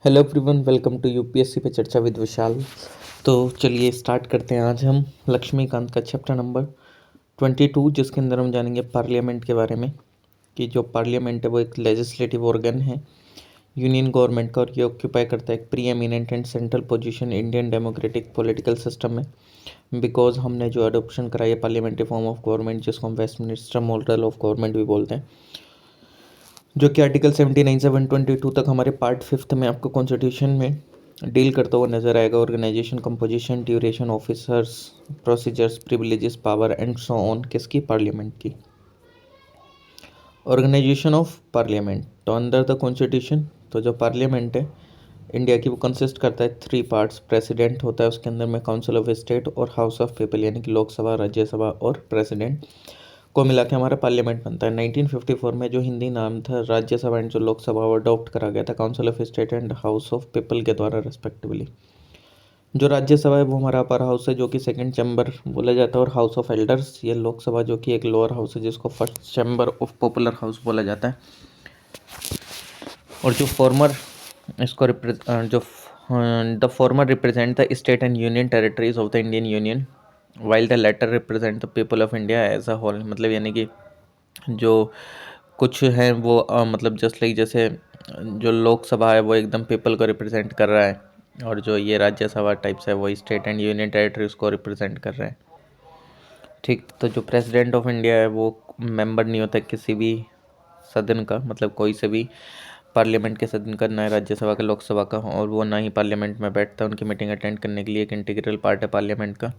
Hello everyone, welcome to UPSC पे चर्चा with विशाल। तो चलिए स्टार्ट करते हैं। आज हम लक्ष्मीकांत का चैप्टर नंबर 22, जिसके अंदर हम जानेंगे पार्लियामेंट के बारे में कि जो पार्लियामेंट है वो एक लेजिस्लेटिव ऑर्गन है यूनियन गवर्नमेंट का, और ये ऑक्यूपाई करता है एक pre eminent and central position Indian democratic political system में। बिकॉज हमने जो अडोप्शन कराई है पार्लियामेंट्री फॉर्म ऑफ गवर्नमेंट, जिसको हम वेस्टमिनिस्टर मॉडल ऑफ गवर्नमेंट भी बोलते हैं, जो कि आर्टिकल 79 से 122 तक हमारे पार्ट 5th में आपको कॉन्स्टिट्यूशन में डील करता हुआ नजर आएगा। Organisation, composition, duration, officers, procedures, privileges, power and so on, किसकी? पार्लियामेंट की। ऑर्गेनाइजेशन ऑफ पार्लियामेंट, तो अंडर द कॉन्स्टिट्यूशन तो जो पार्लियामेंट है इंडिया की वो कंसिस्ट करता है 3 पार्ट्स। प्रेसिडेंट होता है उसके अंदर में, काउंसिल ऑफ स्टेट और हाउस ऑफ पीपल, यानी कि लोकसभा, राज्यसभा और प्रेसिडेंट को मिला के हमारा पार्लियामेंट बनता है। 1954 में जो हिंदी नाम था राज्यसभा एंड जो लोकसभा वो अडॉप्ट करा गया था council of state and house of people के द्वारा रेस्पेक्टिवली। जो राज्यसभा है वो हमारा अपर हाउस है, जो कि सेकंड चैम्बर बोला जाता है, और हाउस ऑफ एल्डर्स ये लोकसभा, जो कि एक लोअर हाउस है, जिसको first chamber of popular house बोला जाता है। और जो फॉर्मर इसको जो the former represent the state and union territories of the Indian union while the latter represent the people of India as a whole. मतलब यानी कि जो कुछ हैं वो मतलब जस्ट लाइक जैसे जो लोकसभा है वो एकदम पीपल को रिप्रेजेंट कर रहा है, और जो ये राज्यसभा टाइप्स है वो स्टेट एंड यूनियन टेरिटरीज को रिप्रेजेंट कर रहे हैं। ठीक, तो जो प्रेसिडेंट ऑफ इंडिया है वो मेंबर नहीं होता किसी भी सदन का, मतलब कोई से भी पार्लियामेंट के सदन का, ना राज्यसभा का, लोकसभा का, और वो ना ही पार्लियामेंट में बैठता है। उनकी मीटिंग अटेंड करने के लिए एक इंटीग्रल पार्ट है पार्लियामेंट का।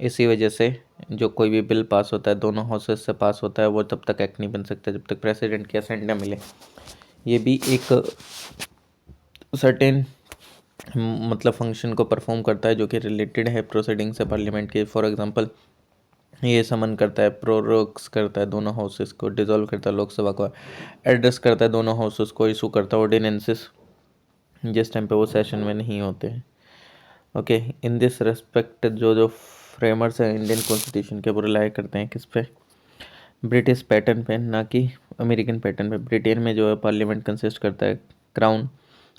इसी वजह से जो कोई भी बिल पास होता है दोनों हाउसेस से पास होता है, वो तब तक एक्ट नहीं बन सकता जब तक प्रेसिडेंट की असेंट न मिले। ये भी एक सर्टेन मतलब फंक्शन को परफॉर्म करता है जो कि रिलेटेड है प्रोसीडिंग से पार्लियामेंट के। फॉर एग्जांपल ये समन करता है, प्रोरोग्स करता है दोनों हाउसेस को, डिसॉल्व करता है लोकसभा को, एड्रेस करता है दोनों हाउसेस को, इशू करता है ऑर्डिनेंसेस जिस टाइम पे वो सेशन में नहीं होते हैं। ओके, इन दिस रेस्पेक्ट जो जो फ्रेमर्स हैं इंडियन कॉन्स्टिट्यूशन के, वो रिलाई करते हैं किस पे? ब्रिटिश पैटर्न पे, ना कि अमेरिकन पैटर्न पे। ब्रिटेन में जो है पार्लियामेंट कंसिस्ट करता है क्राउन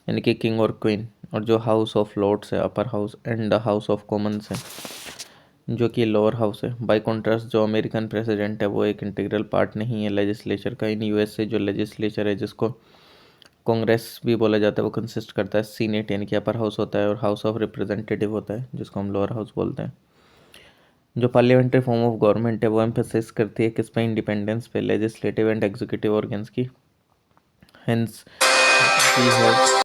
यानी कि किंग और क्वीन, और जो हाउस ऑफ लॉर्ड्स है upper house, and the house of Commons है जो कि लोअर हाउस है। बाय कॉन्ट्रास्ट जो अमेरिकन प्रेसिडेंट है वो एक इंटीग्रल पार्ट नहीं है लेजिस्लेचर का। इन यूएस से जो लेजिस्लेचर है जिसको कांग्रेस भी बोला जाता है, वो कंसिस्ट करता है सीनेट यानी कि अपर हाउस होता है, और हाउस ऑफ रिप्रेजेंटेटिव होता है जिसको हम लोअर हाउस बोलते हैं। जो पार्लियामेंट्री फॉर्म ऑफ गवर्नमेंट है वो एम्फेसिस करती है किस पे? इंडिपेंडेंस पे, लेजिस्लेटिव एंड एग्जीक्यूटिव ऑर्गन्स की। हेंस वी हैव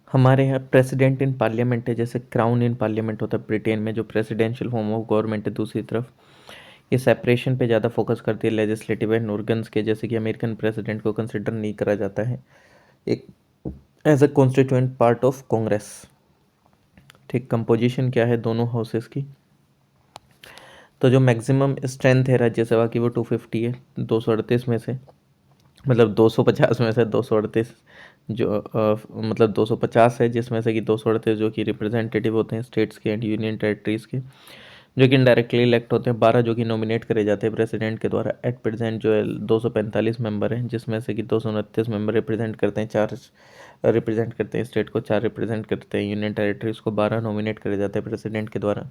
हमारे यहाँ प्रेसिडेंट इन पार्लियामेंट है, जैसे क्राउन इन पार्लियामेंट होता है ब्रिटेन में। जो प्रेसिडेंशियल फॉर्म ऑफ गवर्नमेंट है दूसरी तरफ ये सेपरेशन पे ज़्यादा फोकस करती है लेजिस्लेटिव एंड ऑर्गन्स के, जैसे कि अमेरिकन प्रेसिडेंट को कंसिडर नहीं करा जाता है एक as a constituent part of Congress. ठीक, कंपोजिशन क्या है दोनों हाउसेस की? तो जो मैक्सिमम स्ट्रेंथ है राज्यसभा की वो 250 है, 238 में से, मतलब 250 में से 238 जो मतलब 250 है, जिसमें से कि 238 जो कि रिप्रेजेंटेटिव होते हैं स्टेट्स के एंड यूनियन टेरिटरीज के, जो कि इनडायरेक्टली इलेक्ट होते हैं। 12 जो कि नॉमिनेट करे जाते हैं प्रेसिडेंट के द्वारा। एट प्रेजेंट जो है 245 मेंबर हैं, जिसमें से कि 229 मेंबर रिप्रेजेंट करते हैं, 4 रिप्रेजेंट करते हैं स्टेट को, 4 रिप्रेजेंट करते हैं यूनियन टेरिटरीज को, 12 नॉमिनेट करे जाते हैं प्रेसिडेंट के द्वारा।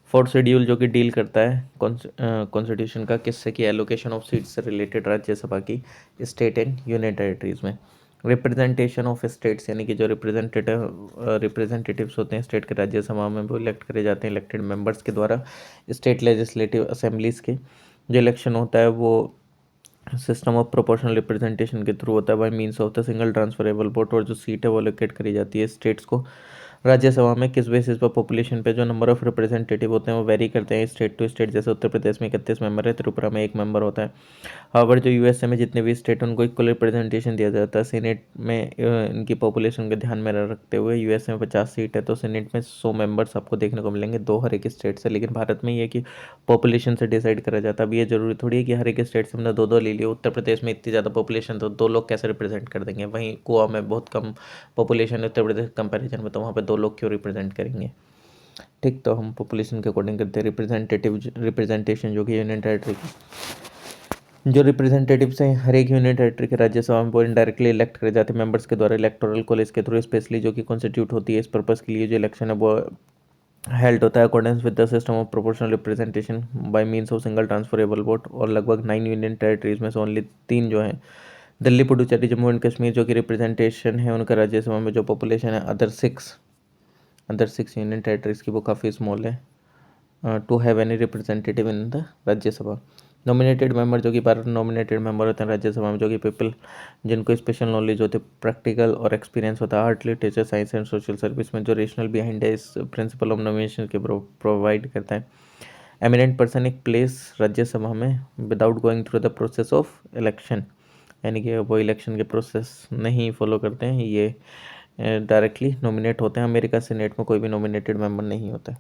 फोर्थ शेड्यूल जो कि डील करता है कॉन्स्टिट्यूशन का किससे? कि एलोकेशन ऑफ सीट्स से रिलेटेड राज्यसभा की स्टेट एंड यूनियन टेरिटरीज में। रिप्रेजेंटेशन ऑफ स्टेट्स यानी कि जो रिप्रेजेंटेटिव्स होते हैं स्टेट के राज्यसभा में वो इलेक्ट करे जाते हैं इलेक्टेड मेंबर्स के द्वारा। स्टेट लेजिस्लेटिव असेंबलीज के जो इलेक्शन होता है वो सिस्टम ऑफ प्रोपोर्शनल रिप्रेजेंटेशन के थ्रू होता है by means of the single transferable vote, और जो सीट है वो एलोकेट करी जाती है स्टेट्स को राज्यसभा में किस बेसिस पर? पॉपुलेशन पे। जो नंबर ऑफ रिप्रेजेंटेटिव होते हैं वो वेरी करते हैं स्टेट टू स्टेट, जैसे उत्तर प्रदेश में 31 मेंबर है, त्रिपुरा में 1 मेंबर होता है। हावर जो यूएसए में जितने भी स्टेट उनको इक्वल रिप्रेजेंटेशन दिया जाता है। सीनेट में इनकी पॉपुलेशन को ध्यान में रखते हुए यूएसए में 50 सीट है, तो सीनेट में 100 मेंबर्स आपको देखने को मिलेंगे, 2 हर एक स्टेट से। लेकिन भारत में ये कि पॉपुलेशन से डिसाइड करा जाता है। अब ये जरूरी थोड़ी है कि हर एक स्टेट से हमने 2-2 ले लिए। उत्तर प्रदेश में इतनी ज़्यादा पॉपुलेशन तो 2 लोग कैसे रिप्रेजेंट कर देंगे? वहीं गोवा में बहुत कम पॉपुलेशन है उत्तर प्रदेश कंपैरिजन में, तो वहाँ पे 2 लोग क्यों रिप्रेजेंट करेंगे? ठीक, तो हम पॉपुलेशन के अकॉर्डिंग करते हैं रिप्रेजेंटेशन जो कि यूनियन टेरिटरी की। जो रिप्रेजेंटेटिव्स हैं हर एक यूनियन टेरेटरी के राज्यसभा में वो इनडायरेक्टली इलेक्ट करे जाते हैं मेंबर्स के द्वारा इलेक्टोरल कॉलेज के थ्रू स्पेशली जो कि कॉन्स्टिट्यूट होती है इस पर्पज़ के लिए जो इलेक्शन है वो हेल्ड होता है accordance with the system of proportional representation by means of single transferable vote. और लगभग 9 यूनियन टेरेटरीज में से ओनली 3 जो हैं दिल्ली पुडुचेरी जम्मू एंड कश्मीर जो कि रिप्रेजेंटेशन है उनका राज्यसभा में जो पॉपुलेशन है अदर सिक्स यूनियन टेरेटरीज की वो काफ़ी स्मॉल है to have any representative in the Rajya Sabha. Nominated member जो कि 12 नॉमिनेटेड मेंबर होते हैं राज्यसभा में जो कि पीपल जिनको स्पेशल नॉलेज होते प्रैक्टिकल और एक्सपीरियंस होता है art literature science and social service में जो रेशनल बिहाइंड है इस प्रिंसिपल ऑफ नॉमिनेशन के प्रोवाइड करता है। एमिनेंट पर्सन एक प्लेस राज्यसभा में without going through the process of election, यानी कि वो इलेक्शन के प्रोसेस नहीं फॉलो करते हैं, ये डायरेक्टली नॉमिनेट होते हैं। अमेरिका सीनेट में कोई भी नॉमिनेटेड मेंबर नहीं होता है।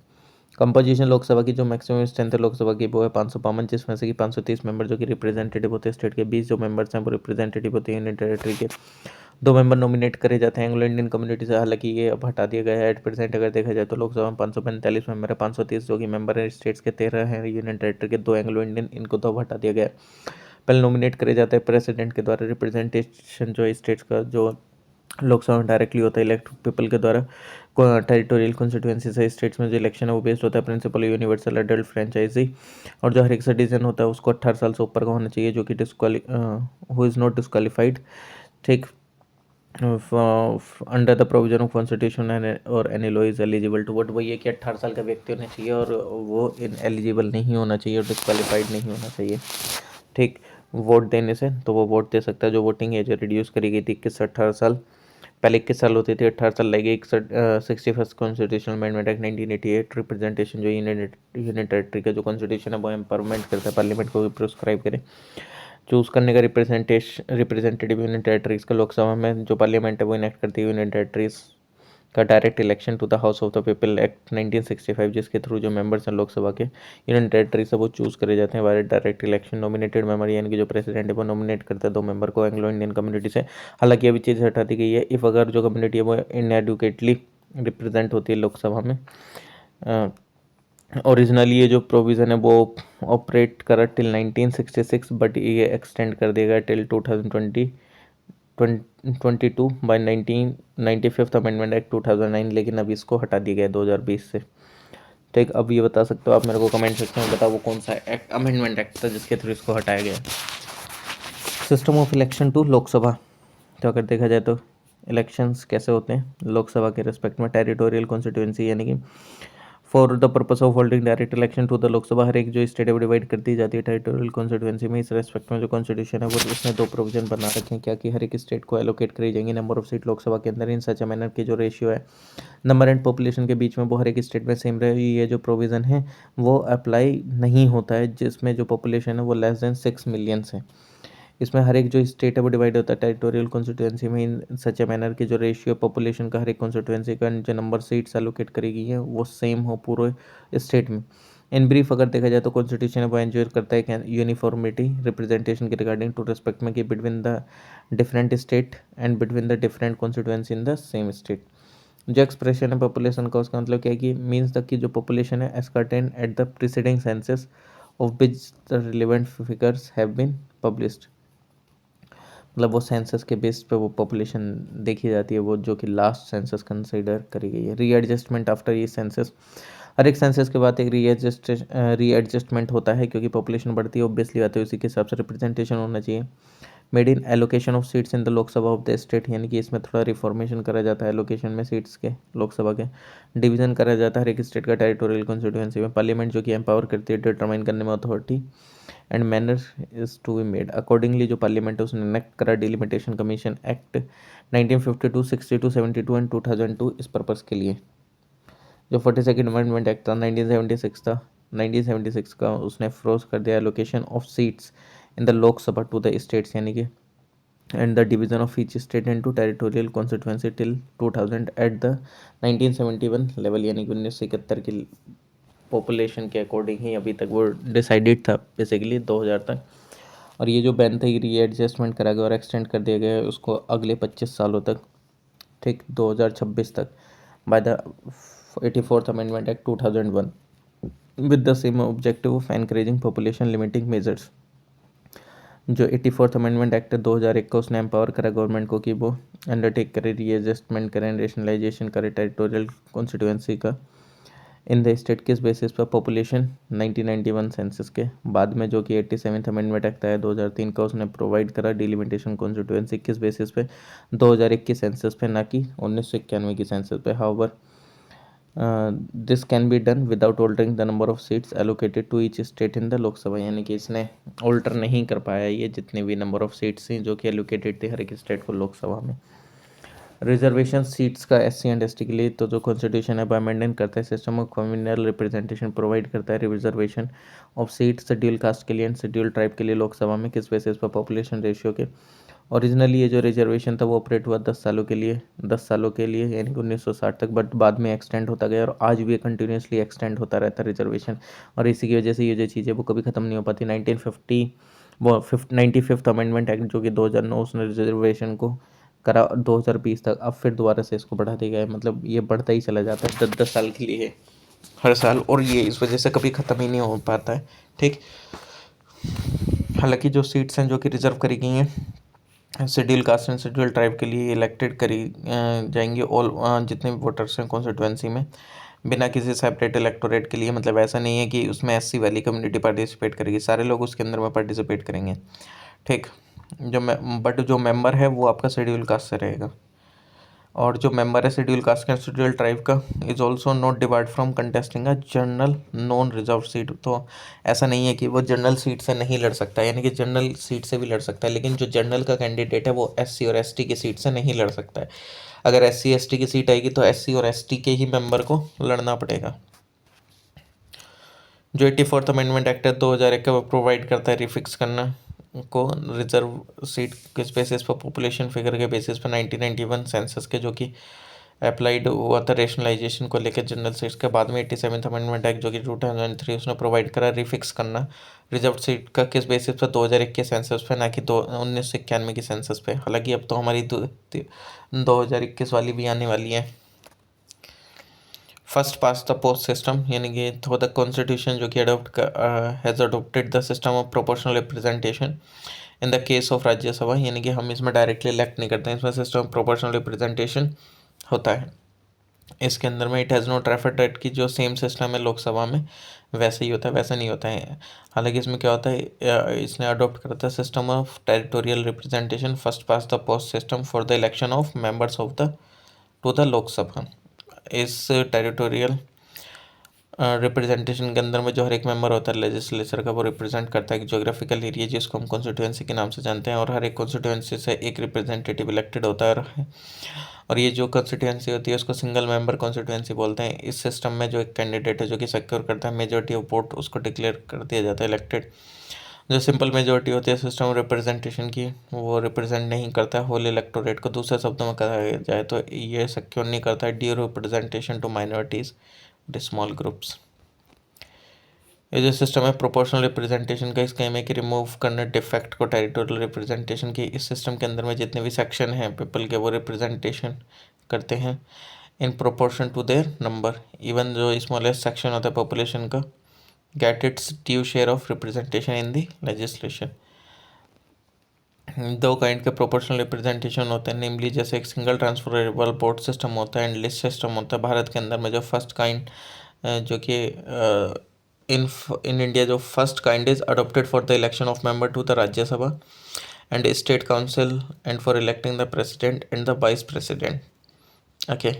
कंपोजिशन लोकसभा की जो मैक्सिमम स्ट्रेंथ है लोकसभा की वो है 552 जिसमें से कि 530 मेंबर जो कि रिप्रेजेंटेटिव होते हैं स्टेट के, 20 जो मेंबर्स हैं वो रिप्रेजेंटेटिव होते हैं यूनियन टेरेटरी के, 2 मेंबर नॉमिनेट करे जाते हैं एंग्लो इंडियन कम्युनिटी से, हालांकि ये अब हटा दिया गया है। एट परसेंट अगर देखा जाए तो लोकसभा में 545 मेंबर है, 530 जो कि मेंबर है स्टेट्स के, 13 हैं यूनियन टेरेटरी के, 2 एंग्लो इंडियन, इनको तो अब हटा दिया गया है। पहले नॉमिनेट करे जाते हैं प्रेसिडेंट के द्वारा, रिप्रेजेंटेशन जो है स्टेट्स का जो लोकसभा में डायरेक्टली होता है इलेक्ट पीपल के द्वारा। टेरिटोरियल कॉन्स्टिट्यूंसी से स्टेट्स में जो इलेक्शन है वो बेस्ड होता है प्रिंसिपल यूनिवर्सल एडल्ट फ्रेंचाइजी, और जो हर एक सिटीजन होता है उसको 18 साल से ऊपर का होना चाहिए जो कि हु इज़ नॉट डिस्क्वालीफाइड, ठीक, under the provision of constitution और any law is eligible to vote. वही है कि 18 साल का व्यक्ति होना चाहिए और वो इन एलिजिबल नहीं होना चाहिए और डिस्क्वालीफाइड नहीं होना चाहिए, ठीक, वोट देने से। तो वो वोट दे सकता है। जो वोटिंग एज रिड्यूस करी गई थी 21 से 18 साल, पहले 21 साल होती थी, 18 साल लगेगी। 61st constitutional amendment act 1988 representation जो यूनियन टेरेटरी का जो कॉन्स्टिट्यूशन है वो एम्पावरमेंट करता है पार्लियामेंट को भी प्रिस्क्राइब करे चूज़ करने का रिप्रेजेंटेटिव यूनियन टेरेटरीज का। लोकसभा में जो पार्लियामेंट है वो इनेक्ट करती है यूनियन टेरेटरीज का direct election to the house of the people act 1965 जिसके थ्रू जो मेंबर्स हैं लोकसभा के यूनियन टेरेटरी से वो चूज़ करे जाते हैं by direct election. Nominated member यानी कि जो प्रेसिडेंट है वो नॉमिनेट करता है 2 मेंबर को एंग्लो इंडियन कम्युनिटी से। हालांकि अभी चीज़ हटा दी गई है इफ़ अगर जो कम्युनिटी है वो इनएडुकेटली रिप्रेजेंट होती है लोकसभा में। ओरिजिनली ये जो प्रोविज़न है वो ऑपरेट करा टिल 1966 बट ये एक्सटेंड कर दिया गया टिल 2022 बाय 1995 अमेंडमेंट एक्ट 2009, लेकिन अभी इसको हटा दिया गया 2020 से। ठीक, अब ये बता सकते हो आप मेरे को कमेंट सेक्शन में बताओ वो कौन सा एक्ट अमेंडमेंट एक्ट था जिसके थ्रू इसको हटाया गया। System of election to Lok Sabha, तो अगर देखा जाए तो इलेक्शंस कैसे होते हैं लोकसभा के रिस्पेक्ट में। टेरिटोरियल कॉन्स्टिट्यूंसी यानी कि for the purpose of holding direct election to the Lok Sabha, हर एक जो स्टेट है वो डिवाइड कर दी जाती है टेरिटोरियल कॉन्स्टिट्यूंसी में। इस रेस्पेक्ट में जो कॉन्स्टिट्यूशन है वो उसने 2 प्रोविजन बना रखे हैं क्या कि हर एक स्टेट को एलोकेट करी जाएंगी नंबर ऑफ सीट लोकसभा के अंदर इन सच अ मैनर की जो रेशियो है नंबर एंड पॉपुलेशन के बीच में वो हर एक स्टेट में सेम रहे। ये जो प्रोविज़न है वो अप्लाई नहीं होता है जिसमें जो पॉपुलेशन है वो लेस देन 6 मिलियंस है। इसमें हर एक जो स्टेट है वो डिवाइड होता है टेरिटोरियल कॉन्स्टिट्यूंसी में इन सच ए मैनर की जो रेशियो पॉपुलेशन का हर एक कॉन्स्टिट्यूंसी का जो नंबर सीट्स एलोकेट करी गई है वो सेम हो पूरे स्टेट में। इन ब्रीफ अगर देखा जाए तो कॉन्स्टिट्यूशन वो एंजॉय करता है कि यूनिफॉर्मिटी रिप्रेजेंटेशन के रिगार्डिंग टू रिस्पेक्ट में कि between the different state and between the different constituency in the same state. जो एक्सप्रेशन है पॉपुलेशन का उसका मतलब क्या है कि मीन्स तक की जो पॉपुलेशन है ascertained at the preceding census of which the relevant figures have been published, मतलब वो सेंसस के बेस पे वो पॉपुलेशन देखी जाती है वो जो कि लास्ट सेंसस कंसीडर करी गई है। रीएडजस्टमेंट आफ्टर ये सेंसस, हर एक सेंसस के बाद एक रीएडजस्टमेंट होता है क्योंकि पॉपुलेशन बढ़ती है ऑब्वियसली बात है उसी के हिसाब से रिप्रेजेंटेशन होना चाहिए। Made in allocation of seats in the Lok Sabha of the state, यानी कि इसमें थोड़ा रिफॉर्मेशन करा जाता है एलोकेशन में सीट्स के लोकसभा के। डिवीजन करा जाता है हर एक स्टेट का टेरिटोरियल कॉन्स्टिट्यूंसी में। पार्लियामेंट जो कि एम्पावर करती है डिटरमाइन करने में authority and manner is to be made accordingly. जो पार्लियामेंट है उसने इनेक्ट करा डिलिमिटेशन कमीशन एक्ट 1952, 62, 72 एंड 2002 इस पर्पज़ के लिए। जो 42nd अमेंडमेंट एक्ट था 1976 था, 1976 का उसने फ्रोज कर दिया allocation of seats in the Lok Sabha to the states, यानी कि and the division of each state into territorial constituency till 2000 at the 1971 level, यानी कि 1971 की पॉपुलेशन के अकॉर्डिंग ही अभी तक वो डिसाइडेड था बेसिकली 2000 तक। और ये जो बैन था ये रीएडजस्टमेंट करा गया और एक्सटेंड कर दिया गया है उसको अगले 25 सालों तक, ठीक, 2026 तक by the 84th amendment act 2001 with the same objective of encouraging population limiting measures. जो 84th अमेंडमेंट एक्ट 2001 का उसने एम्पावर करा गवर्नमेंट को कि वो अंडरटेक करे, रीएडजस्टमेंट करें, रेशनलाइजेशन करे टेरिटोरियल कॉन्स्टिट्यूएंसी का इन द स्टेट किस बेसिस पर पॉपुलेशन 1991 सेंसस के बाद में, जो कि 87th अमेंडमेंट एक्ट आया 2003 का, उसने प्रोवाइड करा डिलिमिटेशन कॉन्स्टिट्यूएंसी किस बेसिस पे 2001 की सेंसस पे, ना कि 1991 की सेंसस पे। However this can be done without altering the number of seats allocated to each state in the Lok Sabha, यानी कि इसने ऑल्टर नहीं कर पाया ये जितने भी नंबर ऑफ सीट्स हैं जो कि एलोकेटेड थे हर एक स्टेट को लोकसभा में। रिजर्वेशन सीट्स का एससी एंड एसटी के लिए तो जो कॉन्स्टिट्यूशन है वो अमेंडमेंट करता है, system of communal representation provide करता है, reservation of seat schedule caste के लिए एंड शेड्यूल ट्राइब के लिए लोकसभा में किस बेसिस पर, पॉपुलेशन रेशियो के। ओरिजिनली ये जो रिजर्वेशन था वो ऑपरेट हुआ 10 सालों के लिए, 10 सालों के लिए यानी कि 1960 तक, बट बाद में एक्सटेंड होता गया और आज भी कंटिन्यूसली एक्सटेंड होता रहता है रिजर्वेशन, और इसी की वजह से ये जो चीज़ें वो कभी ख़त्म नहीं हो पाती। 1950 वो 95th अमेंडमेंट एक्ट जो कि 2009 उसने रिजर्वेशन को करा 2020 तक, अब फिर दोबारा से इसको बढ़ा दिया गया है, मतलब ये बढ़ता ही चला जाता है 10-10 साल के लिए हर साल, और ये इस वजह से कभी ख़त्म ही नहीं हो पाता है। ठीक, हालांकि जो सीट्स हैं जो कि रिजर्व करी गई हैं schedule caste and schedule tribe के लिए इलेक्टेड करी जाएंगी ऑल जितने भी वोटर्स हैं कॉन्स्टिट्यूंसी में बिना किसी सेपरेट इलेक्टोरेट के लिए, मतलब ऐसा नहीं है कि उसमें एससी वाली कम्युनिटी पार्टिसिपेट करेगी, सारे लोग उसके अंदर में पार्टिसिपेट करेंगे। ठीक, बट जो मेंबर है वो आपका शेड्यूल कास्ट से रहेगा, और जो मेंबर है शेड्यूल कास्ट का शेड्यूल ट्राइब का is also not debarred from contesting a general non reserve seat. तो ऐसा नहीं है कि वो जनरल सीट से नहीं लड़ सकता, यानी कि जनरल सीट से भी लड़ सकता है, लेकिन जो जनरल का कैंडिडेट है वो एससी और एसटी की सीट से नहीं लड़ सकता है। अगर एससी एसटी की सीट आएगी तो एससी और एसटी के ही मेंबर को लड़ना पड़ेगा। जो 84th अमेंडमेंट एक्ट है 2001 का वो प्रोवाइड करता है रिफिक्स करना को रिजर्व सीट किस बेसिस पर, पॉपुलेशन फिगर के बेसिस पर 1991 सेंसस के, जो कि अप्लाइड हुआ था रेशनलाइजेशन को लेकर जनरल सीट्स के। बाद में 87th अमेंडमेंट एक्ट जो कि 2003 उसने प्रोवाइड करा रिफिक्स करना रिजर्व सीट का किस बेसिस पर 2001 के सेंसस पे, ना कि 1991 की सेंसस पे। हालांकि अब तो हमारी 2021 वाली भी आने वाली है। First pass the post system, यानी कि तो द कॉन्स्टिट्यूशन जो कि has adopted the system of proportional representation in the case of Rajya Sabha, यानी कि हम इसमें डायरेक्टली इलेक्ट नहीं करते हैं, इसमें सिस्टम ऑफ प्रोपोर्शनल रिप्रेजेंटेशन होता है। इसके अंदर में it has not referred date की जो सेम सिस्टम है लोकसभा में वैसे ही होता है, वैसा नहीं होता है। हालांकि इसमें क्या होता है, इसने अडॉप्ट करा था system of territorial representation first pass the post system for the election of members of the two the Lok Sabha. इस टेरिटोरियल रिप्रेजेंटेशन के अंदर में जो हर एक मेंबर होता है लेजिस्लेचर का वो रिप्रेजेंट करता है एक ज्योग्राफिकल एरिया जिसको हम कॉन्स्टिट्यूएंसी के नाम से जानते हैं, और हर एक कॉन्स्टिट्यूएंसी से एक रिप्रेजेंटेटिव इलेक्टेड होता है, और ये जो कॉन्स्टिट्यूएंसी होती है उसको सिंगल मेंबर कॉन्स्टिट्यूएंसी बोलते हैं। इस सिस्टम में जो एक कैंडिडेट है जो कि सिक्योर करता है मेजोरिटी ऑफ वोट उसको डिक्लेयर कर दिया जाता है इलेक्टेड। जो सिंपल मेजोरिटी होती है सिस्टम रिप्रेजेंटेशन की वो रिप्रेजेंट नहीं करता है होल इलेक्टोरेट को, दूसरे शब्दों में कहा जाए तो ये सिक्योर नहीं करता है due representation to minorities small groups. ये जो सिस्टम है प्रोपोर्शनल रिप्रेजेंटेशन का, इसका एम है कि रिमूव करना डिफेक्ट को टेरिटोरियल रिप्रेजेंटेशन की। इस सिस्टम के अंदर में जितने भी सेक्शन हैं पीपल के वो रिप्रेजेंटेशन करते हैं in proportion to their number, even जो स्मॉलेस्ट सेक्शन होता है पॉपुलेशन का get its due share of representation in the legislation. दो काइंड के प्रोपोर्शनल रिप्रेजेंटेशन होते हैं, नेमली जैसे एक सिंगल ट्रांसफरेबल वोट सिस्टम होता है एंड लिस्ट सिस्टम होता है। भारत के अंदर में जो फर्स्ट काइंड जो कि इन इंडिया जो first kind is adopted for the election of member to the Rajya Sabha and state council and for electing the president and the vice president. Okay,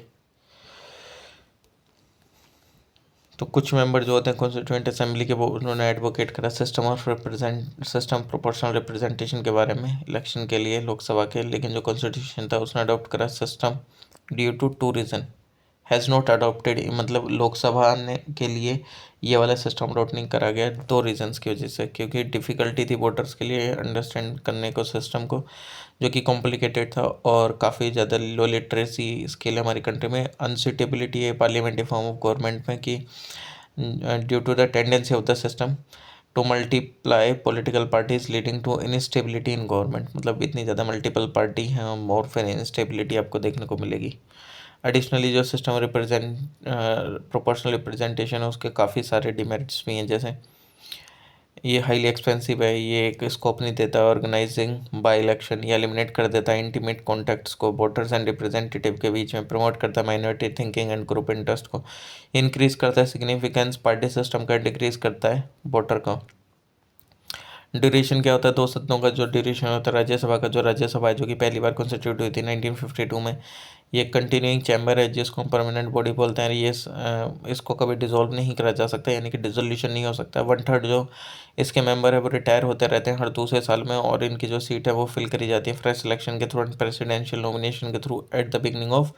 तो कुछ मेंबर जो होते हैं कॉन्स्टिट्यूएंट असेंबली के वो उन्होंने एडवोकेट करा सिस्टम प्रोपोर्शनल रिप्रेजेंटेशन के बारे में इलेक्शन के लिए लोकसभा के, लेकिन जो कॉन्स्टिट्यूशन था उसने अडॉप्ट करा system due to two reason has not adopted, मतलब लोकसभा ने के लिए ये वाला सिस्टम अडॉप्ट नहीं करा गया दो रीजंस की वजह से, क्योंकि डिफ़िकल्टी थी वोटर्स के लिए अंडरस्टैंड करने को सिस्टम को, जो कि कॉम्प्लिकेटेड था और काफ़ी ज़्यादा लो लिटरेसी स्केल है हमारी कंट्री में। अनसिटेबिलिटी है पार्लियामेंट्री फॉर्म ऑफ गवर्नमेंट में कि due to the tendency of the system to multiply political parties leading to instability in government, मतलब इतनी ज़्यादा मल्टीपल पार्टी हैं और फिर इनस्टेबिलिटी आपको देखने को मिलेगी। एडिशनली जो सिस्टम प्रोपोर्शनल रिप्रेजेंटेशन है उसके काफ़ी सारे डिमेरिट्स भी हैं, जैसे ये हाईली एक्सपेंसिव है, ये एक स्कोप नहीं देता ऑर्गेनाइजिंग बाई इलेक्शन, ये एलिमिनेट कर देता है इंटीमेट कॉन्टैक्ट्स को वोटर्स एंड रिप्रेजेंटेटिव के बीच में, प्रमोट करता है minority thinking and group interest को, इंक्रीज करता है सिग्निफिकेंस पार्टी सिस्टम का, डिक्रीज करता है वोटर का। ड्यूरेशन क्या होता है, 2 सदनों का जो ड्यूरेशन होता है राज्यसभा का, जो राज्यसभा है जो कि पहली बार कॉन्स्टिट्यूट हुई थी 1952 में, ये कंटिन्यूइंग चैम्बर है जिसको हम परमानेंट बॉडी बोलते हैं। ये इसको कभी डिसॉल्व नहीं करा जा सकता, यानी कि डिसोल्यूशन नहीं हो सकता। 1/3 जो इसके मेंबर है वो रिटायर होते रहते हैं हर दूसरे साल में, और इनकी जो सीट है वो फिल करी जाती है फ्रेश सिलेक्शन के थ्रू, प्रेसिडेंशियल नॉमिनेशन के through at the beginning of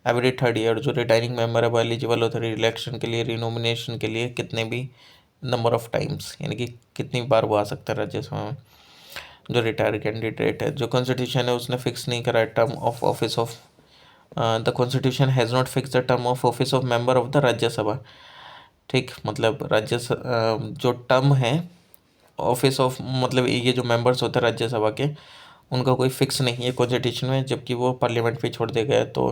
every 3rd year. जो रिटायरिंग मेंबर है वो एलिजिबल होता है इलेक्शन के लिए, रिनोमिनेशन के लिए कितने भी नंबर ऑफ टाइम्स, यानी कि कितनी बार वो आ सकता है राज्यसभा में। जो रिटायर कैंडिडेट है, जो कॉन्स्टिट्यूशन है उसने फिक्स नहीं करा term of office of the constitution has not fix the term of office of member of the Rajya Sabha. ठीक, मतलब जो टर्म है ऑफिस ऑफ, मतलब ये जो मेंबर्स होते हैं राज्यसभा के, उनका कोई फिक्स नहीं है कॉन्स्टिट्यूशन में, जबकि वो पार्लियामेंट पे छोड़ दिया गया है। तो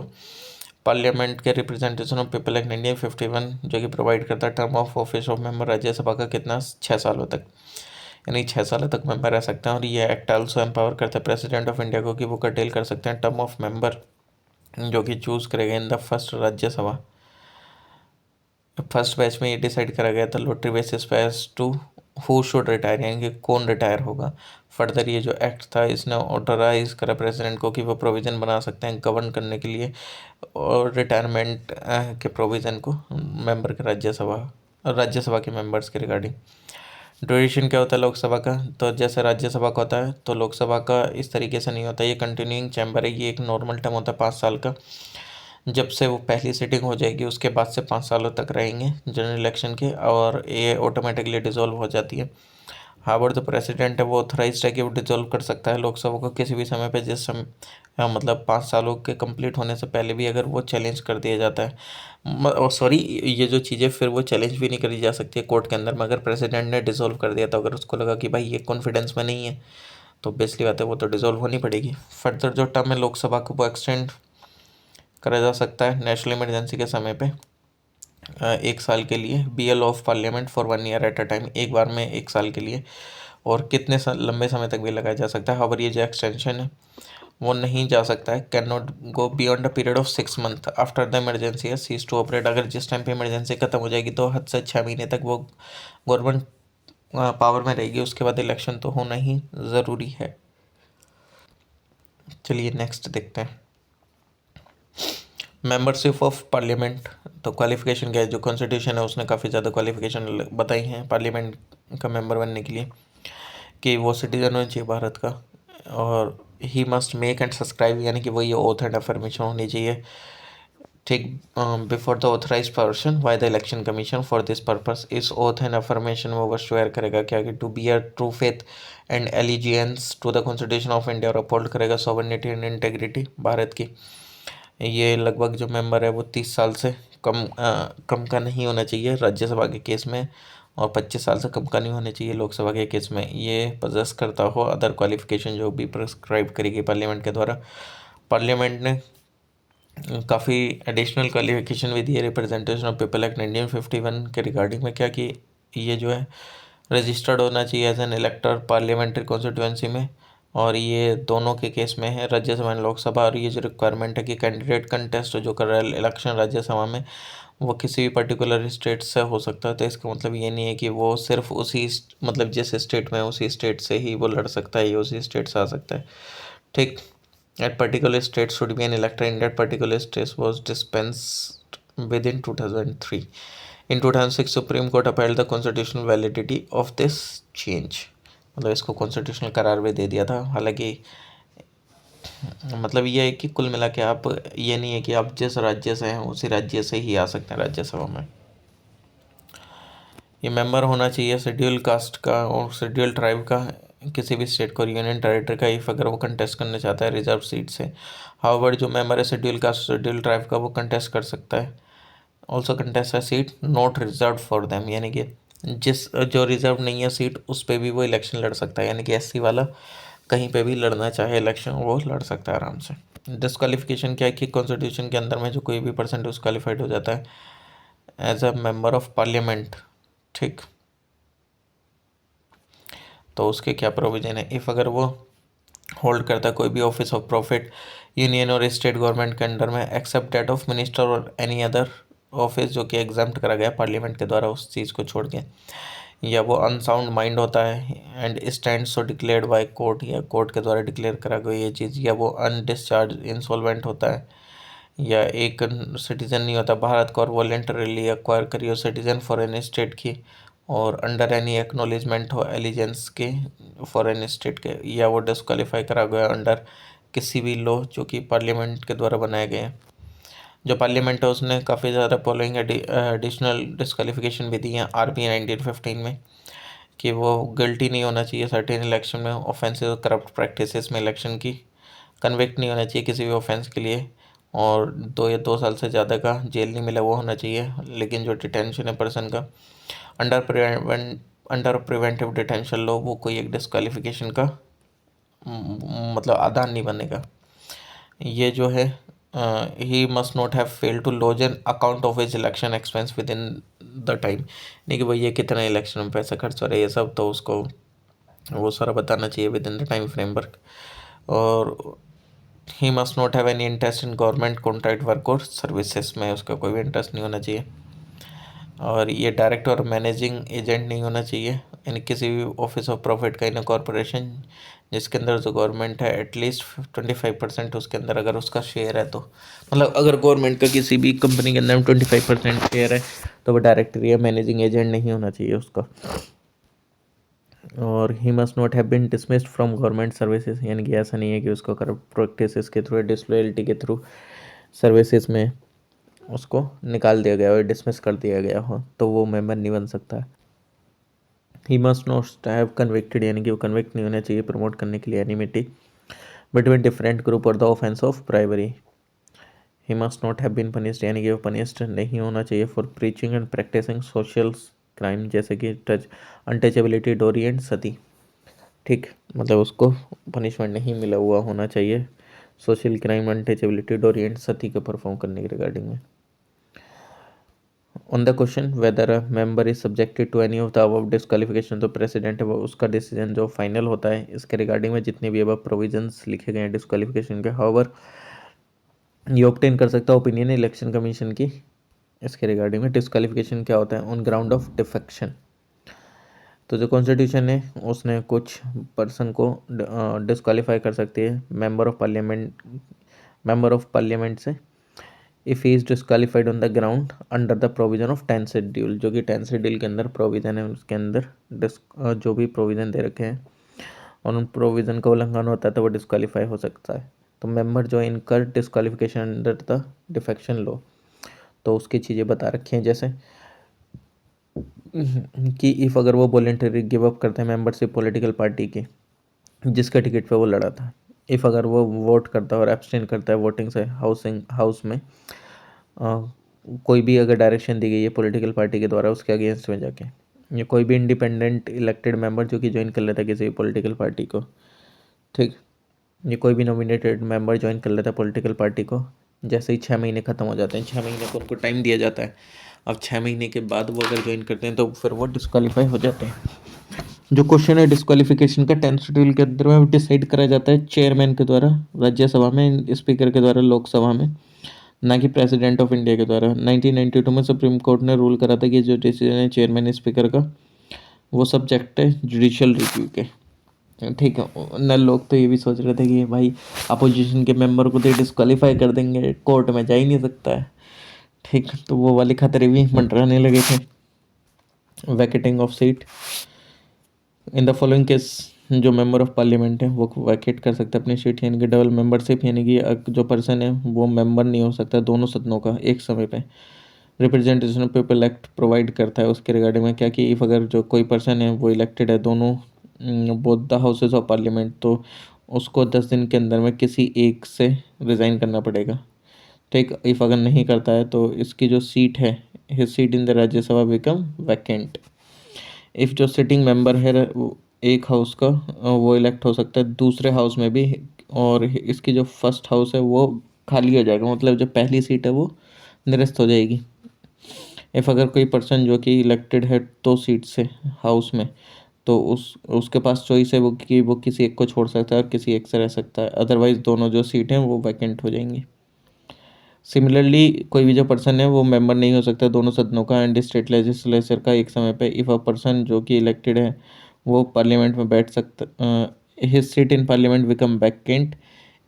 पार्लियामेंट के रिप्रेजेंटेशन ऑफ पीपल एक्ट 1951 जो कि प्रोवाइड करता है term of office of member Rajya Sabha का कितना, 6 सालों तक, यानी 6 सालों तक मेंबर रह सकते हैं। और ये एक्ट आल्सो एम्पावर करता है प्रेसिडेंट ऑफ इंडिया को कि वो कर्टेल कर सकते हैं टर्म ऑफ मेंबर जो कि चूज़ करेगा in the first Rajya Sabha. First batch में ये डिसाइड करा गया था लॉटरी बेसिस पे as to who should retire, यानी कि कौन रिटायर होगा। फर्दर ये जो एक्ट था इसने ऑथराइज करा प्रेसिडेंट को कि वो प्रोविज़न बना सकते हैं गवर्न करने के लिए और रिटायरमेंट के प्रोविज़न को मेंबर के राज्यसभा के मेंबर्स के रिगार्डिंग। ड्यूरेशन क्या होता है लोकसभा का, तो जैसे राज्यसभा का होता है तो लोकसभा का इस तरीके से नहीं होता, ये कंटिन्यूइंग चैम्बर है, ये एक नॉर्मल टर्म होता है 5 साल का। जब से वो पहली सीटिंग हो जाएगी उसके बाद से 5 सालों तक रहेंगे जनरल इलेक्शन के, और ये ऑटोमेटिकली डिसॉल्व हो जाती है। हावर्ड जो प्रेसिडेंट है वो ऑथराइज्ड है कि वो डिसॉल्व कर सकता है लोकसभा को किसी भी समय पे, जिस समय मतलब 5 सालों के कंप्लीट होने से पहले भी अगर वो चैलेंज कर दिया जाता है, सॉरी, ये जो चीज़ें फिर वो चैलेंज भी नहीं करी जा सकती है कोर्ट के अंदर में। अगर प्रेसिडेंट ने डिसॉल्व कर दिया तो अगर उसको लगा कि भाई ये कॉन्फिडेंस में नहीं है तो बेसिकली बात है वो तो डिसॉल्व होनी पड़ेगी। फर्दर जो टर्म है लोकसभा को वो एक्सटेंड करा जा सकता है नेशनल इमरजेंसी के समय पे 1 साल के लिए, BL of parliament for 1 year at a time, एक बार में 1 साल के लिए, और कितने लंबे समय तक भी लगाया जा सकता है। और ये जो एक्सटेंशन है वो नहीं जा सकता है, can not go beyond a period of 6 month after the emergency है सीज टू ऑपरेट। अगर जिस टाइम पे इमरजेंसी खत्म हो जाएगी तो हद से 6 महीने तक वो गवर्नमेंट पावर में रहेगी, उसके बाद इलेक्शन तो होना ही ज़रूरी है। चलिए नेक्स्ट देखते हैं मेंबरशिप ऑफ पार्लियामेंट। तो क्वालिफिकेशन क्या है, जो कॉन्स्टिट्यूशन है उसने काफ़ी ज़्यादा क्वालिफिकेशन बताई हैं पार्लियामेंट का मेंबर बनने के लिए, कि वो सिटीजन होना चाहिए भारत का, और he must make and subscribe, यानी कि वो ये ओथ एंड अफर्मेशन होनी चाहिए, ठीक, before the authorise person by the election commission for this purpose. इस ओथ एंड अफर्मेशन में वो स्वेयर करेगा क्या कि to be a true faith and allegiance to the constitution of India, और अपहोल्ड करेगा सॉवरेनिटी एंड इंटेग्रिटी भारत की। ये लगभग जो मेंबर है वो 30 साल से कम का नहीं होना चाहिए राज्यसभा के केस में, और 25 साल से कम का नहीं होना चाहिए लोकसभा के केस में। ये पजेस करता हो अदर क्वालिफिकेशन जो भी प्रिस्क्राइब करेगी पार्लियामेंट के द्वारा। पार्लियामेंट ने काफ़ी एडिशनल क्वालिफिकेशन भी दी है रिप्रेजेंटेशन ऑफ पीपल एक्ट 1951 के रिगार्डिंग में, क्या कि ये जो है रजिस्टर्ड होना चाहिए as an elector parliamentary constituency में, और ये दोनों के केस में है राज्यसभा एंड लोकसभा। और ये जो रिक्वायरमेंट है कि कैंडिडेट कंटेस्ट जो कर रहा है इलेक्शन राज्यसभा में वो किसी भी पर्टिकुलर स्टेट से हो सकता है, तो इसका मतलब ये नहीं है कि वो सिर्फ उसी मतलब जिस स्टेट में उसी स्टेट से ही वो लड़ सकता है या उसी स्टेट से आ सकता है। ठीक, at particular state should be an elector in that particular state was dispensed within 2003. In 2006 Supreme Court upheld the constitutional validity of this change, मतलब इसको कॉन्स्टिट्यूशनल करार भी दे दिया था। हालांकि मतलब ये है कि कुल मिला के आप, ये नहीं है कि आप जिस राज्य से हैं उसी राज्य से ही आ सकते हैं राज्यसभा में। ये मेंबर होना चाहिए शेड्यूल कास्ट का और शेड्यूल ट्राइब का, किसी भी स्टेट को, यूनियन टेरिटरी का, इफ अगर वो कंटेस्ट करना चाहता है रिजर्व सीट से। हाउएवर जो मेंबर है शेड्यूल कास्ट शेड्यूल ट्राइब का वो कंटेस्ट कर सकता है, ऑल्सो कंटेस्ट है seat not reserve for them, यानी कि जिस जो रिजर्व नहीं है सीट उस पर भी वो इलेक्शन लड़ सकता है, यानी कि SC वाला कहीं पे भी लड़ना चाहे इलेक्शन वो लड़ सकता है आराम से। डिस्क्वालिफिकेशन क्या है कि कॉन्स्टिट्यूशन के अंदर में जो कोई भी पर्सन डिस्क्वालीफाइड हो जाता है as a member of parliament, ठीक, तो उसके क्या प्रोविज़न है। इफ़ अगर वो होल्ड करता है कोई भी ऑफिस ऑफ प्रॉफिट यूनियन और स्टेट गवर्नमेंट के अंडर में, एक्सेप्ट डेट ऑफ मिनिस्टर और एनी अदर ऑफिस जो कि एग्जाम्प्ट करा गया पार्लियामेंट के द्वारा उस चीज़ को छोड़ के, या वो अनसाउंड माइंड होता है and stand so declared by court, या कोर्ट के द्वारा डिक्लेयर करा गया ये चीज़, या वो अनडिस्चार्ज इंसॉल्वेंट होता है, या एक सिटीजन नहीं होता भारत को और वॉलेंटरीली एक्वायर करी हो सिटीजन फॉरेन स्टेट की, और अंडर एनी एक्नॉलेजमेंट हो एलिजेंस के फॉरेन स्टेट के, या वो डिस्क्वालीफाई करा गया अंडर किसी भी लॉ जो कि पार्लियामेंट के द्वारा बनाए गए हैं। जो पार्लियामेंट है उसने काफ़ी ज़्यादा फॉलोइंग एडिशनल डिस्क्वालिफिकेशन भी दी हैं आरपी 1915 में, कि वो गिल्टी नहीं होना चाहिए सर्टेन इलेक्शन में ऑफेंसेस और करप्ट प्रैक्टिसेस में इलेक्शन की, कन्विक्ट नहीं होना चाहिए किसी भी ऑफेंस के लिए, और 2 से ज़्यादा का जेल नहीं मिला वो होना चाहिए। लेकिन जो डिटेंशन है पर्सन का अंडर प्रिवेंटिव डिटेंशन लो, वो कोई एक डिस्क्वालिफिकेशन का मतलब आधार नहीं बनेगा। ये जो है he must not have fail to lodge an account of his election expense within the time, नहीं कि भाई ये कितना इलेक्शन में पैसा खर्च हो रहा है ये सब, तो उसको वो सारा बताना चाहिए within the time framework. और he must not have any interest in government contract work और सर्विसेज में, उसका कोई भी इंटरेस्ट नहीं होना चाहिए। और ये डायरेक्ट और मैनेजिंग एजेंट नहीं होना चाहिए इन किसी भी ऑफिस ऑफ प्रॉफिट का इन कॉरपोरेशन जिसके अंदर जो गवर्नमेंट है एटलीस्ट 25% उसके अंदर अगर उसका शेयर है, तो मतलब अगर गवर्नमेंट का किसी भी कंपनी के अंदर 25% शेयर है तो वो डायरेक्टर या मैनेजिंग एजेंट नहीं होना चाहिए उसका। और he must not have been dismissed from government services, यानी कि ऐसा नहीं है कि उसको करप्ट प्रैक्टिसेस के थ्रू, डिसलॉयल्टी के थ्रू सर्विसेज में उसको निकाल दिया गया हो, डिसमिस कर दिया गया हो, तो वो मेंबर नहीं बन सकता। ही मस्ट नॉट हैव कन्विक्टेड, यानी कि वो कन्विक्ट नहीं होना चाहिए प्रमोट करने के लिए एनिमिटी बिटवीन डिफरेंट ग्रुप और the offence of bribery. He must not have been punished, यानी कि वो पनिश्ड नहीं होना चाहिए for preaching and practising social crime, जैसे कि touch untouchability dowry and sati. ठीक, मतलब उसको पनिशमेंट नहीं मिला हुआ होना चाहिए social crime, untouchability dowry and sati को परफॉर्म करने के रिगार्डिंग में। On the question whether a member is subjected to any of the above disqualification, तो प्रेसिडेंट है वो उसका डिसीजन जो फाइनल होता है इसके रिगार्डिंग में जितने भी अबव प्रोविजंस लिखे गए हैं डिस्क्वालिफिकेशन के। हाउएवर ये ऑब्टेन कर सकता है ओपिनियन इलेक्शन कमीशन की इसके रिगार्डिंग में। डिस्क्वालिफिकेशन क्या होता है ऑन ग्राउंड ऑफ डिफेक्शन, तो जो कॉन्स्टिट्यूशन है उसने कुछ पर्सन को डिस्क्वालीफाई कर सकती है मेंबर ऑफ पार्लियामेंट से if he is disqualified on the ground under the provision of 10th schedule, जो कि 10th शेड्यूल के अंदर प्रोविज़न है उसके अंदर जो भी प्रोविज़न दे रखे हैं और उन प्रोविज़न का उल्लंघन होता है तो वो डिस्क्वालीफाई हो सकता है। तो मेंबर जो इनकर disqualification under the defection law, तो उसकी चीज़ें बता रखी हैं, जैसे कि इफ़ अगर वो वॉलेंटरी गिव अप करते हैं मेंबरशिप पॉलिटिकल पार्टी की जिसका टिकट पे वो लड़ा था, इफ़ अगर वो वोट करता है और एब्सटेन करता है वोटिंग से हाउस में कोई भी अगर डायरेक्शन दी गई है पॉलिटिकल पार्टी के द्वारा उसके अगेंस्ट में जाके, या कोई भी इंडिपेंडेंट इलेक्टेड मेंबर जो कि ज्वाइन कर लेता है किसी भी पॉलिटिकल पार्टी को, ठीक, ये कोई भी नॉमिनेटेड मेंबर ज्वाइन कर लेता है पॉलिटिकल पार्टी को, जैसे ही 6 महीने ख़त्म हो जाते हैं, 6 महीने को उनको टाइम दिया जाता है, अब 6 महीने के बाद वो अगर ज्वाइन करते हैं तो फिर वो डिस्क्वालीफाई हो जाते हैं। जो क्वेश्चन है डिस्क्वालिफिकेशन का 10th शेड्यूल के अंदर में डिसाइड करा जाता है चेयरमैन के द्वारा राज्यसभा में, स्पीकर के द्वारा लोकसभा में, ना कि प्रेसिडेंट ऑफ इंडिया के द्वारा। 1992 में सुप्रीम कोर्ट ने रूल करा था कि जो डिसीजन है चेयरमैन स्पीकर का वो सब्जेक्ट है जुडिशियल रिव्यू के। ठीक है, न लोग तो ये भी सोच रहे थे कि भाई अपोजिशन के मेंबर को तो डिस्क्वालीफाई कर देंगे, कोर्ट में जा ही नहीं सकता है। ठीक, तो वो वाले खतरे भी मंडराने लगे थे। Vacating of seat in the following case, जो मेंबर ऑफ पार्लियामेंट है वो वैकेट कर सकता है अपनी सीट, यानी कि डबल मेंबरशिप, यानी कि जो पर्सन है वो मेंबर नहीं हो सकता दोनों सदनों का एक समय पे। Representation of people act provide करता है उसके रिगार्डिंग में क्या कि इफ़ अगर जो कोई पर्सन है वो इलेक्टेड है दोनों both the houses of parliament, तो उसको 10 दिन के अंदर में किसी एक से रिज़ाइन करना पड़ेगा। ठीक, इफ़ अगर नहीं करता है तो इसकी जो सीट है his seat in the Rajya Sabha become vacant. If जो सिटिंग मेंबर है एक हाउस का वो इलेक्ट हो सकता है दूसरे हाउस में भी, और इसकी जो फर्स्ट हाउस है वो खाली हो जाएगा, मतलब जो पहली सीट है वो निरस्त हो जाएगी। इफ़ अगर कोई पर्सन जो कि इलेक्टेड है 2 सीट से हाउस में, तो उसके पास चॉइस है वो कि वो किसी एक को छोड़ सकता है और किसी एक से रह सकता है, अदरवाइज दोनों जो सीट हैं वो वैकेंट हो जाएंगी। सिमिलरली कोई भी जो पर्सन है वो मेंबर नहीं हो सकता दोनों सदनों का एंड स्टेट लेजिस्लेचर का एक समय पे इफ़ अ पर्सन जो कि इलेक्टेड है वो पार्लियामेंट में बैठ सकता, his seat in parliament become vacant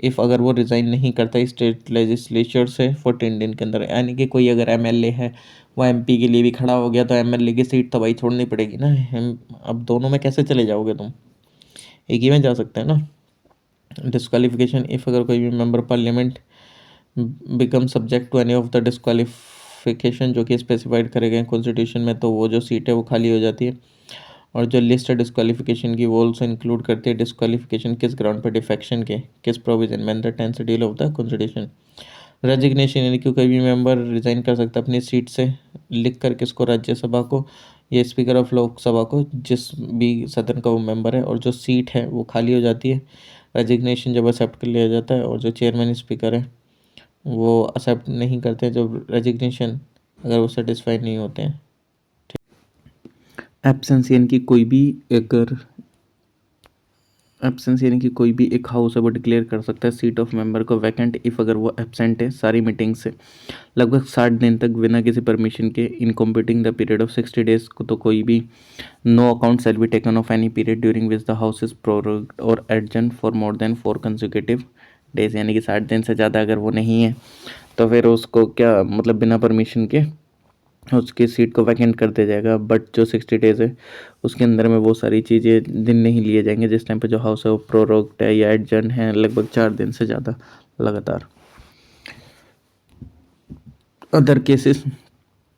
if अगर वो रिज़ाइन नहीं करता स्टेट लेजिस्लेचर से 14 दिन के अंदर। यानी कि कोई अगर एमएलए है वो एमपी के लिए भी खड़ा हो गया तो एमएलए की सीट तो भाई छोड़नी पड़ेगी ना। अब दोनों में कैसे चले जाओगे तुम, एक ही में जा सकते हैं ना। डिस्क्वालिफिकेशन इफ़ अगर कोई भी member parliament become subject to any of the disqualification जो कि स्पेसिफाइड करे गए हैं कॉन्स्टिट्यूशन में, तो वो जो सीट है वो खाली हो जाती है। और जो लिस्ट है डिस्क्वालिफिकेशन की वो ऑल्सो इंक्लूड करती है डिस्क्वालिफिकेशन किस ग्राउंड पर डिफेक्शन के किस प्रोविजन में the 10th schedule of the constitution. Resignation यानी कि कोई भी मेंबर रिजाइन कर सकता है अपनी सीट से लिख कर किसको, राज्यसभा को या स्पीकर ऑफ लोकसभा को, जिस भी सदन का वो मेंबर है, और जो सीट है वो खाली हो जाती है। रेजिग्नेशन जब एक्सेप्ट कर लिया जाता है और जो चेयरमैन स्पीकर है वो एक्सेप्ट नहीं करते हैं जब रेजिग्नेशन अगर वो सेटिस्फाई नहीं होते हैं। एब्सेंस यानी कि कोई भी अगर एब्सेंस यानी कि कोई भी एक हाउस है वो डिक्लेयर कर सकता है सीट ऑफ मेंबर को वैकेंट इफ़ अगर वो एब्सेंट है सारी मीटिंग से लगभग 60 दिन तक बिना किसी परमिशन के in computing the period of 60 days को, तो कोई भी no account shall be taken of any period during which the house is prorogued और adjourned for more than 4 consecutive days. यानी कि 60 दिन से ज़्यादा अगर वो नहीं है तो फिर उसको क्या मतलब बिना परमिशन के उसकी सीट को वैकेंट कर दिया जाएगा। बट जो 60 days है उसके अंदर में वो सारी चीज़ें दिन नहीं लिए जाएंगे जिस टाइम पे जो हाउस है वो प्रोरोग्ड है या एडजर्न है लगभग 4 दिन से ज़्यादा लगातार। अदर केसेस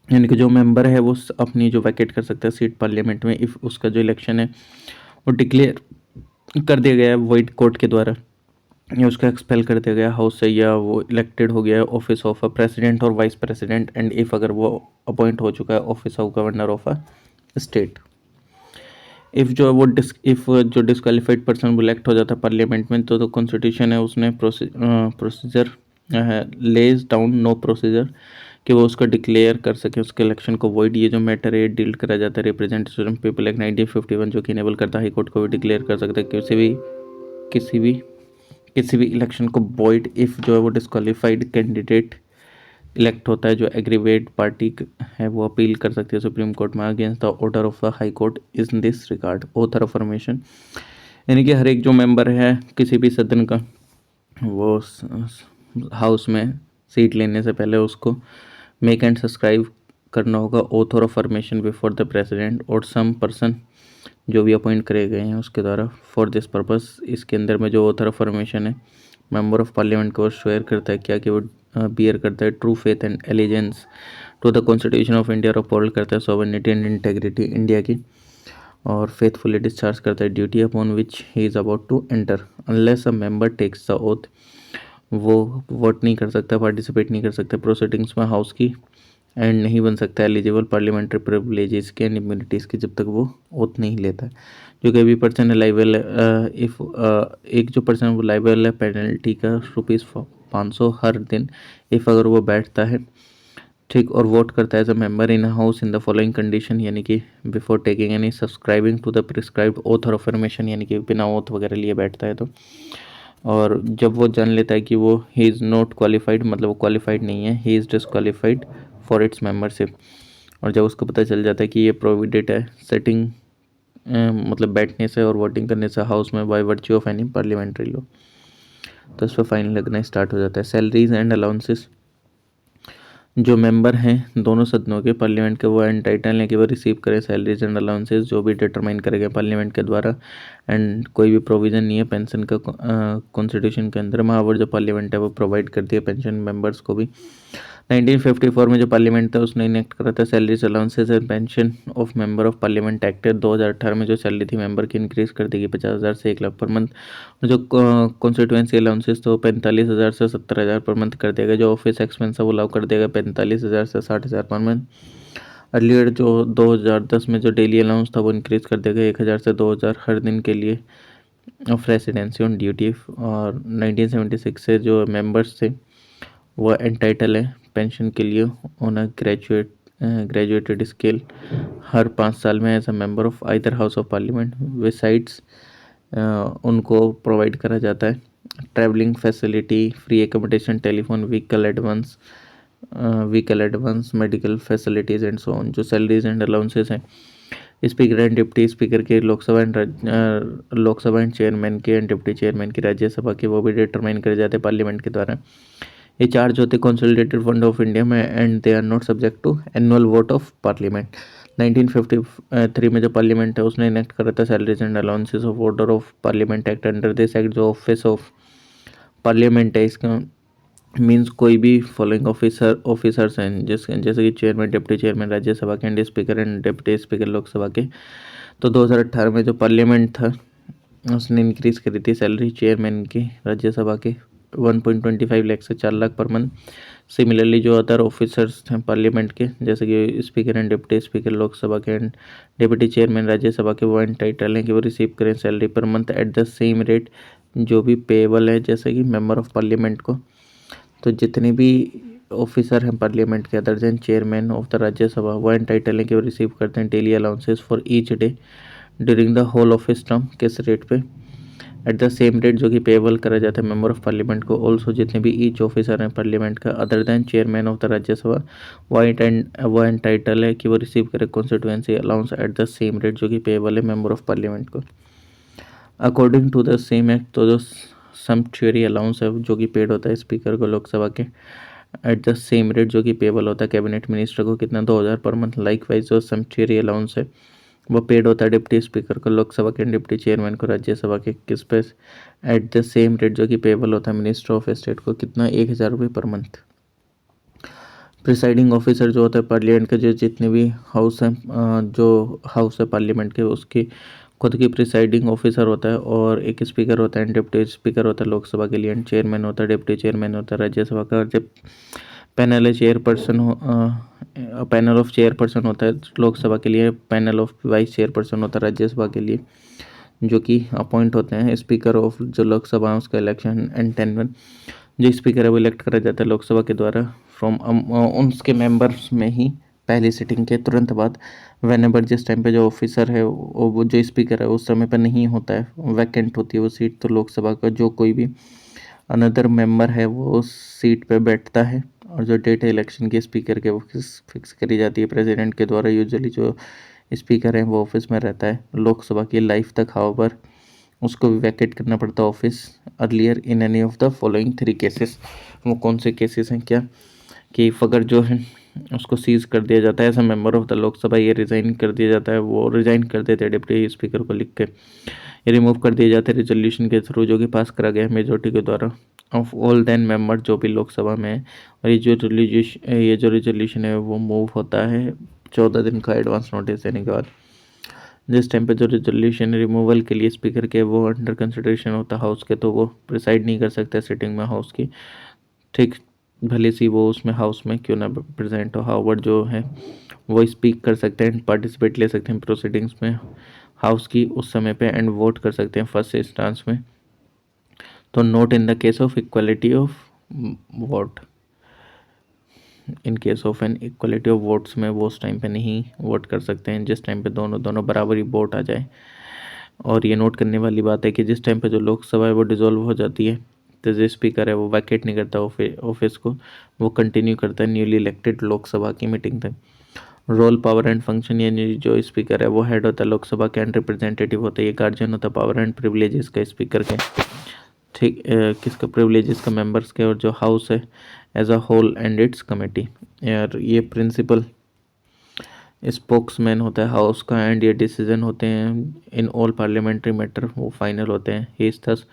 यानी कि जो मेंबर है वो अपनी जो वैकेट कर सकता है सीट पार्लियामेंट में इफ़ उसका जो इलेक्शन है वो डिक्लेयर कर दिया गया है वॉइड कोर्ट के द्वारा या उसका एक्सपेल कर दिया गया हाउस से या वो इलेक्टेड हो गया है ऑफिस ऑफ अ प्रेसिडेंट और वाइस प्रेसिडेंट एंड इफ़ अगर वो अपॉइंट हो चुका है office of governor of a state. If जो वो इफ़ जो डिस्क्वालीफाइड पर्सन वो इलेक्ट हो जाता है पार्लियामेंट में तो कॉन्स्टिट्यूशन है उसने procedure lays down no procedure कि वो उसको डिक्लेयर कर सके उसके इलेक्शन को वॉइड। ये जो मैटर है डील करा जाता है रिप्रेजेंटेशन पीपल एक्ट 1951 जो कि इनेबल करता है हाई कोर्ट को भी डिक्लेयर कर सकता है किसी भी इलेक्शन को वॉइड इफ़ जो है वो डिस्क्वालीफाइड कैंडिडेट इलेक्ट होता है। जो एग्रीवेट पार्टी है वो अपील कर सकती है सुप्रीम कोर्ट में against the order of the high court in this regard author affirmation. यानी कि हर एक जो मेंबर है किसी भी सदन का वो हाउस में सीट लेने से पहले उसको मेक एंड सब्सक्राइब करना होगा author affirmation before the president और सम पर्सन जो भी अपॉइंट करे गए हैं उसके द्वारा फॉर दिस पर्पस। इसके अंदर में जो ऑथर अफर्मेशन है मेंबर ऑफ पार्लियामेंट को शेयर करता है क्या कि वो बियर करता है true faith and allegiance to the constitution of India और अपहोल्ड करता है सॉवरेनिटी एंड इंटेग्रिटी इंडिया की और फेथफुली डिस्चार्ज करता है duty upon which he is about to enter unless a member takes the oath. वो वोट नहीं कर सकता पार्टिसिपेट नहीं कर सकता प्रोसीडिंग्स में हाउस की एंड नहीं बन सकता एलिजिबल पार्लियामेंट्री प्रिविलेजेस के एंड इम्यूनिटीज़ की जब तक वो ओथ नहीं लेता है। जो कि अभी पर्सन है लाइबल इफ़ एक जो पर्सन वो लाइबल है पेनल्टी का ₹500 हर दिन इफ़ अगर वो बैठता है ठीक और वोट करता है as a member in house in the following condition. यानी कि before taking any subscribing to the prescribed oath और अफर्मेशन यानी कि बिना ओथ वगैरह लिए बैठता है तो। और जब वो जान लेता है कि वो ही इज़ नॉट क्वालिफाइड मतलब वो क्वालिफाइड नहीं है he is disqualified for its membership. और जब उसको पता चल जाता है कि ये प्रोविडेड है सेटिंग मतलब बैठने से और वोटिंग करने से हाउस में by virtue of any parliamentary law तो इस पर फाइन लगना स्टार्ट हो जाता है। सैलरीज एंड अलाउंसेस जो मेंबर हैं दोनों सदनों के पार्लियामेंट के वो एंटाइटल हैं कि वो रिसीव करें सैलरीज एंड अलाउंसेस जो भी डिटरमाइन करेंगे पार्लियामेंट के द्वारा एंड कोई भी प्रोविज़न नहीं है पेंशन का कॉन्स्टिट्यूशन के अंदर। महावर जो पार्लियामेंट है वो प्रोवाइड करती है पेंशन मेंबर्स को भी। 1954 में जो पार्लियामेंट था उसने इनेक्ट करा था salaries allowances and pension of member of parliament act. 2018 में जो सैलरी थी मेंबर की इंक्रीज कर देगी 50,000 से 1 लाख पर मंथ। और जो कॉन्स्टिट्यूंसी अलाउंसेस तो 45,000 से 70,000 पर मंथ कर देगा। जो ऑफिस एक्सपेंस है वो अलाउ कर देगा 45,000 से 60,000 पर मंथ। अर्लियर जो 2010 में जो डेली अलाउंस था वो इंक्रीज कर देगा 1,000 से 2,000 हर दिन के लिए ऑफ रेसिडेंसी ऑन ड्यूटी। और 1976 से जो मेंबर्स थे वो एंटाइटल है पेंशन के लिए on a graduate graduated scale हर 5 साल में as a member of either house of parliament besides उनको प्रोवाइड करा जाता है। Travelling facility, free accommodation, telephone, vehicle advance, medical facilities and so on. जो सैलरीज एंड अलाउंसेस हैं स्पीकर एंड डिप्टी स्पीकर के, लोकसभा एंड चेयरमैन के and deputy chairman की राज्यसभा के, वो भी डिटरमाइन करे जाते हैं पार्लियामेंट के द्वारा। ये चार्ज होते कंसोलिडेटेड फंड ऑफ इंडिया में and they are not subject to annual vote of parliament. 1953 में जो पार्लियामेंट है उसने इनेक्ट करा था salaries and allowances of order of parliament act. Under this act जो ऑफिस ऑफ पार्लियामेंट है इसका मीन्स कोई भी फॉलोइंग ऑफिसर्स हैं जैसे कि चेयरमैन, डिप्टी चेयरमैन राज्यसभा के and speaker and deputy speaker Lok Sabha के। तो 2018 में जो पार्लियामेंट था उसने इंक्रीज़ करी थी सैलरी चेयरमैन की राज्यसभा के 1.25 लाख से 4 लाख पर मंथ। सिमिलरली जो अदर ऑफिसर्स हैं पार्लियामेंट के जैसे कि speaker and deputy speaker Lok Sabha के एंड डिप्टी चेयरमैन राज्यसभा के, वो एंटाइटल हैं कि वो रिसीव करें salary per month eight the same rate जो भी पेएबल है जैसे कि मेंबर ऑफ पार्लियामेंट को। तो जितने भी ऑफिसर हैं पार्लियामेंट के other than chairman of the Rajya Sabha वो एंटाइटल हैं कि वो रिसीव करते हैं daily allowances for each day during the whole office term. किस रेट पे? एट द सेम रेट जो कि पेएबल करा जाता है मेंबर ऑफ पार्लियामेंट को। ऑल्सो जितने भी ईच ऑफिसर हैं पार्लियामेंट का other than chairman of the Rajya Sabha वो एंटाइटल है कि वो रिसीव करे constituency allowance at the same rate जो कि पेएबल है मेंबर ऑफ पार्लियामेंट को according to the same act. तो जो समथ्योरी अलाउंस है जो कि पेड होता है स्पीकर को लोकसभा के एट द सेम रेट जो कि पेबल होता है कैबिनेट मिनिस्टर को कितना 2000 पर मंथ। लाइक वाइज जो समथ्योरी अलाउंस है वो पेड होता है डिप्टी स्पीकर को लोकसभा के, डिप्टी चेयरमैन को राज्यसभा के किस पे एट द सेम रेट जो कि पेबल होता है मिनिस्टर ऑफ स्टेट को कितना 1000 रुपये पर मंथ। प्रिसाइडिंग ऑफिसर जो होता है पार्लियामेंट के जो जितने भी हाउस हैं जो हाउस है पार्लियामेंट के उसकी खुद की प्रिसाइडिंग ऑफिसर होता है और एक स्पीकर होता है, डिप्टी स्पीकर होता है लोकसभा के लिए एंड चेयरमैन होता है, डिप्टी चेयरमैन होता है राज्यसभा का। जब पैनल है चेयरपर्सन हो पैनल ऑफ चेयरपर्सन होता है लोकसभा के लिए, पैनल ऑफ वाइस चेयरपर्सन होता है राज्यसभा के लिए जो कि अपॉइंट होते हैं। स्पीकर ऑफ जो लोकसभा है उसका इलेक्शन एंड टेनवन जो स्पीकर है वो इलेक्ट करा जाता है लोकसभा के द्वारा फ्रॉम उसके मेंबर्स में ही पहली सिटिंग के तुरंत बाद। वेनेवर जिस टाइम पे जो ऑफिसर है वो जो स्पीकर है उस समय पर नहीं होता है, वैकेंट होती है वो सीट, तो लोकसभा का जो कोई भी अनदर मेंबर है वो उस सीट पे बैठता है और जो डेट है इलेक्शन के स्पीकर के वो फिक्स करी जाती है प्रेसिडेंट के द्वारा। यूजुअली जो स्पीकर है वो ऑफिस में रहता है लोकसभा की लाइफ तक। हाउएवर उसको भी वैकेट करना पड़ता है office earlier in any of the following 3 cases. वो कौन से केसेस हैं क्या कि अगर जो है उसको सीज कर दिया जाता है as a member of the Lok Sabha, ये रिज़ाइन कर दिया जाता है, वो रिज़ाइन कर देते हैं डिप्टी स्पीकर को लिख के, ये रिमूव कर दिए जाते हैं रेजोल्यूशन के थ्रू जो कि पास करा गया है मेजोरिटी के द्वारा ऑफ ऑल देन मेंबर जो भी लोकसभा में है। और ये जो रेजोल्यूशन है वो मूव होता है 14 दिन का एडवांस नोटिस देने के बाद। जिस टाइम पे जो रेजोल्यूशन रिमूवल के लिए स्पीकर के वो अंडर कंसिडरेशन होता है हाउस के, तो वो प्रिसाइड नहीं कर सकते सिटिंग में हाउस की, ठीक भले सी वो उसमें हाउस में क्यों ना प्रेजेंट हो। हाउवर्ड जो है वो स्पीक कर सकते हैं, पार्टिसिपेट ले सकते हैं प्रोसीडिंग्स में हाउस की उस समय पे एंड वोट कर सकते हैं फर्स्ट इंस्टांस में। तो note in the case of equality of vote, in case of an equality of votes में वो उस टाइम पे नहीं वोट कर सकते हैं जिस टाइम पे दोनों बराबरी वोट आ जाए। और ये नोट करने वाली बात है कि जिस टाइम पे जो लोकसभा है वो डिसॉल्व हो जाती है तो जो स्पीकर है वो वैकेट नहीं करता ऑफिस को, वो कंटिन्यू करता है न्यूली इलेक्टेड लोकसभा की मीटिंग तक। रोल, पावर एंड फंक्शन, यानी जो स्पीकर है वो हेड होता है लोकसभा के एंड रिप्रेजेंटेटिव होता है, ये गार्जियन होता है पावर एंड प्रिविलेजेस का स्पीकर के, ठीक किसका प्रिविलेजेस का मेंबर्स के। और जो हाउस है as a whole and its committee, यार ये प्रिंसिपल स्पोक्समैन होता है हाउस का एंड ये डिसीजन होते हैं इन ऑल पार्लियामेंट्री मैटर, वो फाइनल होते हैं। He is thus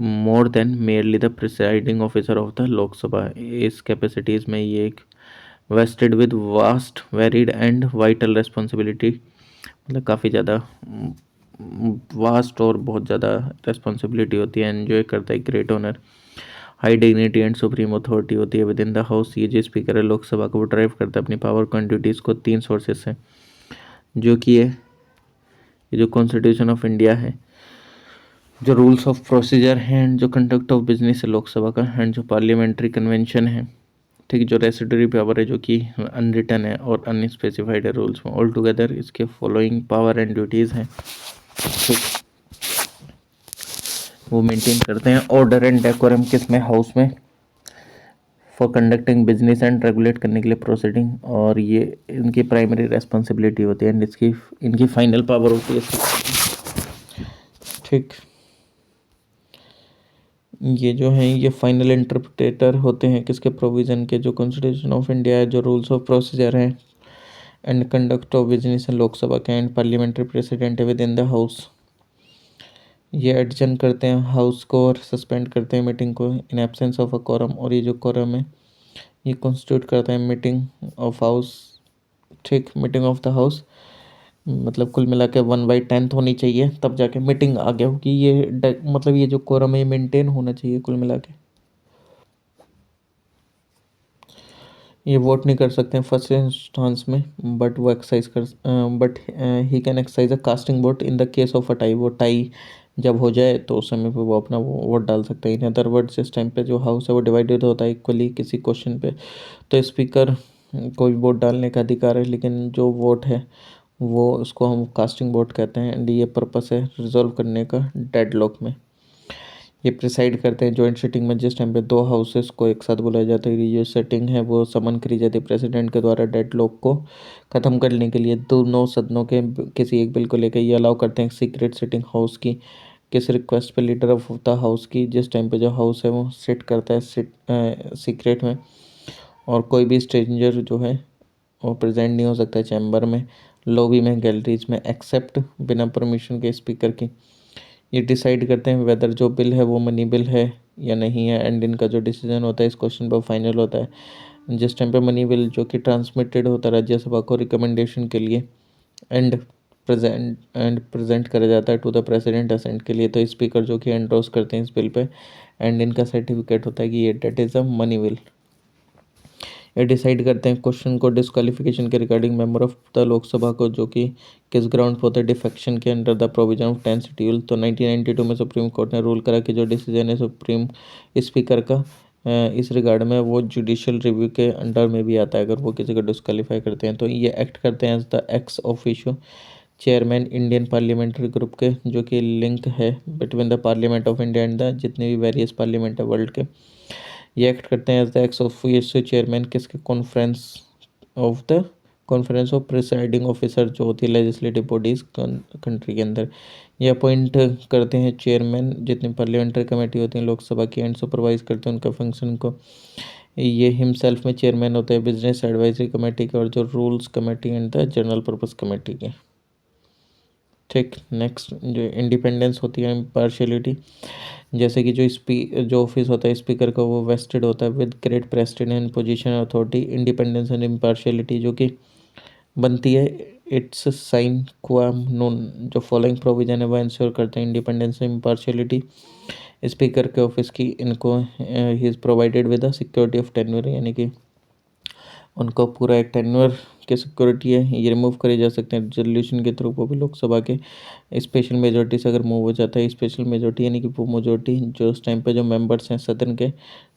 more than merely the presiding officer of the Lok Sabha. इस कैपेसिटीज़ में ये एक wasted with vast varied and vital responsibility, मतलब काफ़ी ज़्यादा वास्ट और बहुत ज़्यादा रेस्पॉन्सिबिलिटी होती है, एन्जॉय करता है great honour, high dignity and supreme authority होती है विद इन द हाउस। ये जो स्पीकर है लोकसभा को वो ड्राइव करता है अपनी पावर एंड ड्यूटीज़ को 3 सोर्सेस से, जो कि है ये जो कॉन्स्टिट्यूशन ऑफ इंडिया है, जो रूल्स ऑफ प्रोसीजर हैं एंड जो कंडक्ट ऑफ बिजनेस है लोकसभा का, एंड जो पार्लियामेंट्री कन्वेंशन है ठीक, जो रेसिडरी पावर है जो कि अनरिटन है और अनस्पेसिफाइड है रूल्स में। ऑल टुगेदर इसके फॉलोइंग पावर एंड ड्यूटीज़ हैं, ठीक, वो मेंटेन करते हैं। ऑर्डर एंड डेकोरम किस में, हाउस में, for conducting business and regulate करने के लिए प्रोसीडिंग, और ये इनकी प्राइमरी रेस्पॉन्सिबिलिटी होती है एंड इसकी इनकी फाइनल पावर होती है, ठीक। ये जो हैं ये फाइनल इंटरप्रेटर होते हैं किसके, प्रोविज़न के, जो कॉन्स्टिट्यूशन ऑफ इंडिया है, जो रूल्स ऑफ प्रोसीजर हैं एंड कंडक्ट ऑफ बिजनेस है लोकसभा के, एंड पार्लियामेंट्री प्रेसिडेंट है विद इन द हाउस। ये एडजन करते हैं हाउस को और सस्पेंड करते हैं मीटिंग को in absence of a quorum, और ये जो कोरम है ये कॉन्स्टिट्यूट करता है मीटिंग ऑफ हाउस, ठीक, मीटिंग ऑफ द हाउस। मतलब कुल मिला के 1/10 होनी चाहिए तब जाके मीटिंग आगे होगी। ये मतलब ये जो कोरम है मेंटेन होना चाहिए कुल मिला के। ये वोट नहीं कर सकते हैं फर्स्ट इंस्टांस में, बट वो एक्सरसाइज कर but he can exercise a casting vote in the case of a tie. वो टाई जब हो जाए तो उस समय पे वो अपना वोट डाल सकते हैं। इन अदर वर्ड्स इस टाइम पे जो हाउस है वो डिवाइडेड होता है इक्वली किसी क्वेश्चन पे, तो स्पीकर को भी वोट डालने का अधिकार है, लेकिन जो वोट है वो उसको हम कास्टिंग वोट कहते हैं। एंड ये पर्पस है रिजॉल्व करने का डेडलॉक में। ये प्रिसाइड करते हैं जॉइंट सिटिंग में, जिस टाइम पे दो हाउसेस को एक साथ बुलाया जाता है। ये जो सेटिंग है वो समन करी जाती है प्रेसिडेंट के द्वारा डेडलॉक को ख़त्म करने के लिए। दोनों सदनों के किसी एक बिल को लेकर ये अलाउ करते हैं सीक्रेट सिटिंग हाउस की, किस रिक्वेस्ट पे लीडर ऑफ द हाउस की, जिस टाइम पे जो हाउस है वो सिट करता है सीक्रेट में, और कोई भी स्ट्रेंजर जो है वो प्रेजेंट नहीं हो सकता है चैम्बर में, लॉबी में, गैलरीज में, एक्सेप्ट बिना परमिशन के स्पीकर की। ये डिसाइड करते हैं वेदर जो बिल है वो मनी बिल है या नहीं है, एंड इनका जो डिसीजन होता है इस क्वेश्चन पर फाइनल होता है। जिस टाइम पे मनी बिल जो कि ट्रांसमिटेड होता है राज्यसभा को रिकमेंडेशन के लिए, एंड प्रेजेंट करा जाता है टू द प्रेसिडेंट असेंट के लिए, तो स्पीकर जो कि एंडोर्स करते हैं इस बिल पे, एंड इनका सर्टिफिकेट होता है कि ये that is a money bill. ये डिसाइड करते हैं क्वेश्चन को डिस्क्वालिफिकेशन के regarding member of the Lok Sabha को, जो कि किस ग्राउंड पर होता है, डिफेक्शन के under the provision of 10 schedule. तो 1992 में सुप्रीम कोर्ट ने रूल करा कि जो डिसीजन है सुप्रीम स्पीकर का इस रिगार्ड में वो जुडिशियल रिव्यू के अंडर में भी आता है अगर वो किसी को डिस्क्वालीफाई करते हैं। तो ये एक्ट करते हैं as the ex officio chairman Indian parliamentary group के, जो कि लिंक है between the parliament of India and the जितने भी वेरियस पार्लियामेंट है वर्ल्ड के। ये एक्ट करते हैं as the ex officio chairman किसके, कॉन्फ्रेंस ऑफ प्रिसाइडिंग ऑफिसर जो होती है लेजिस्लेटिव बॉडीज कंट्री के अंदर। ये अपॉइंट करते हैं चेयरमैन जितनी पार्लियामेंट्री कमेटी होती हैं लोकसभा की, एंड सुपरवाइज करते हैं उनका फंक्शन को। ये हिमसेल्फ में चेयरमैन होते हैं बिजनेस एडवाइजरी कमेटी के, और जो rules committee and the general purpose committee के, ठीक। नेक्स्ट जो इंडिपेंडेंस होती है, इम्पार्शियलिटी, जैसे कि जो ऑफिस होता है स्पीकर का वो वेस्टेड होता है with great Prestige and position authority, independence and impartiality जो कि बनती है इट्स साइन क्वा नोन। जो फॉलोइंग प्रोविजन है वो इंश्योर करते हैं इंडिपेंडेंस एंड इम्पार्शियलिटी स्पीकर के ऑफिस की। इनको he is provided with the security of tenure, यानी कि उनको पूरा एक टेन्योर की सिक्योरिटी है। ये रिमूव करे जा सकते हैं रेजोल्यूशन के थ्रू, वो भी लोकसभा के स्पेशल मेजोरिटी से अगर मूव हो जाता है। स्पेशल मेजोरिटी यानी कि वो मेजोरिटी जो उस टाइम पे जो मेंबर्स हैं सदन के,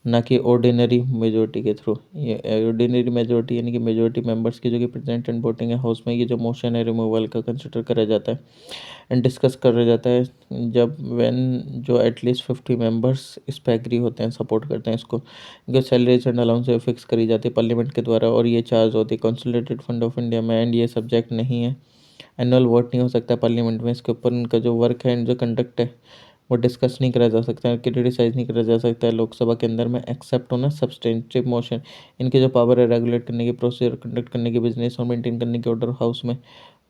ना कि ऑर्डिनरी मेजोरिटी के थ्रू। ये ऑर्डिनरी मेजोरिटी यानी कि मेजोरिटी मेंबर्स की जो कि प्रेजेंट एंड वोटिंग है हाउस में, ये जो मोशन है रिमूवल का कंसिडर करा जाता है एंड डिस्कस करा जाता है जब व्हेन जो एटलीस्ट 50 मेंबर्स इस पर एग्री होते हैं, सपोर्ट करते हैं इसको। जो सैलरीज एंड अलाउंस फिक्स करी जाती है पार्लियामेंट के द्वारा, और ये चार्ज होती है कंसोलिडेटेड फंड ऑफ इंडिया में, एंड ये सब्जेक्ट नहीं है, एनुअल वोट नहीं हो सकता पार्लियामेंट में इसके ऊपर। उनका जो वर्क है एंड जो कंडक्ट है वो डिस्कस नहीं करा जा सकता है, क्रिटिसाइज नहीं करा जा सकता है लोकसभा के अंदर में, एक्सेप्ट होना सब्सटेंटिव मोशन। इनकी जो पावर है रेगुलेट करने की, प्रोसीजर कंडक्ट करने की, बिजनेस और मेंटेन करने के ऑर्डर हाउस में,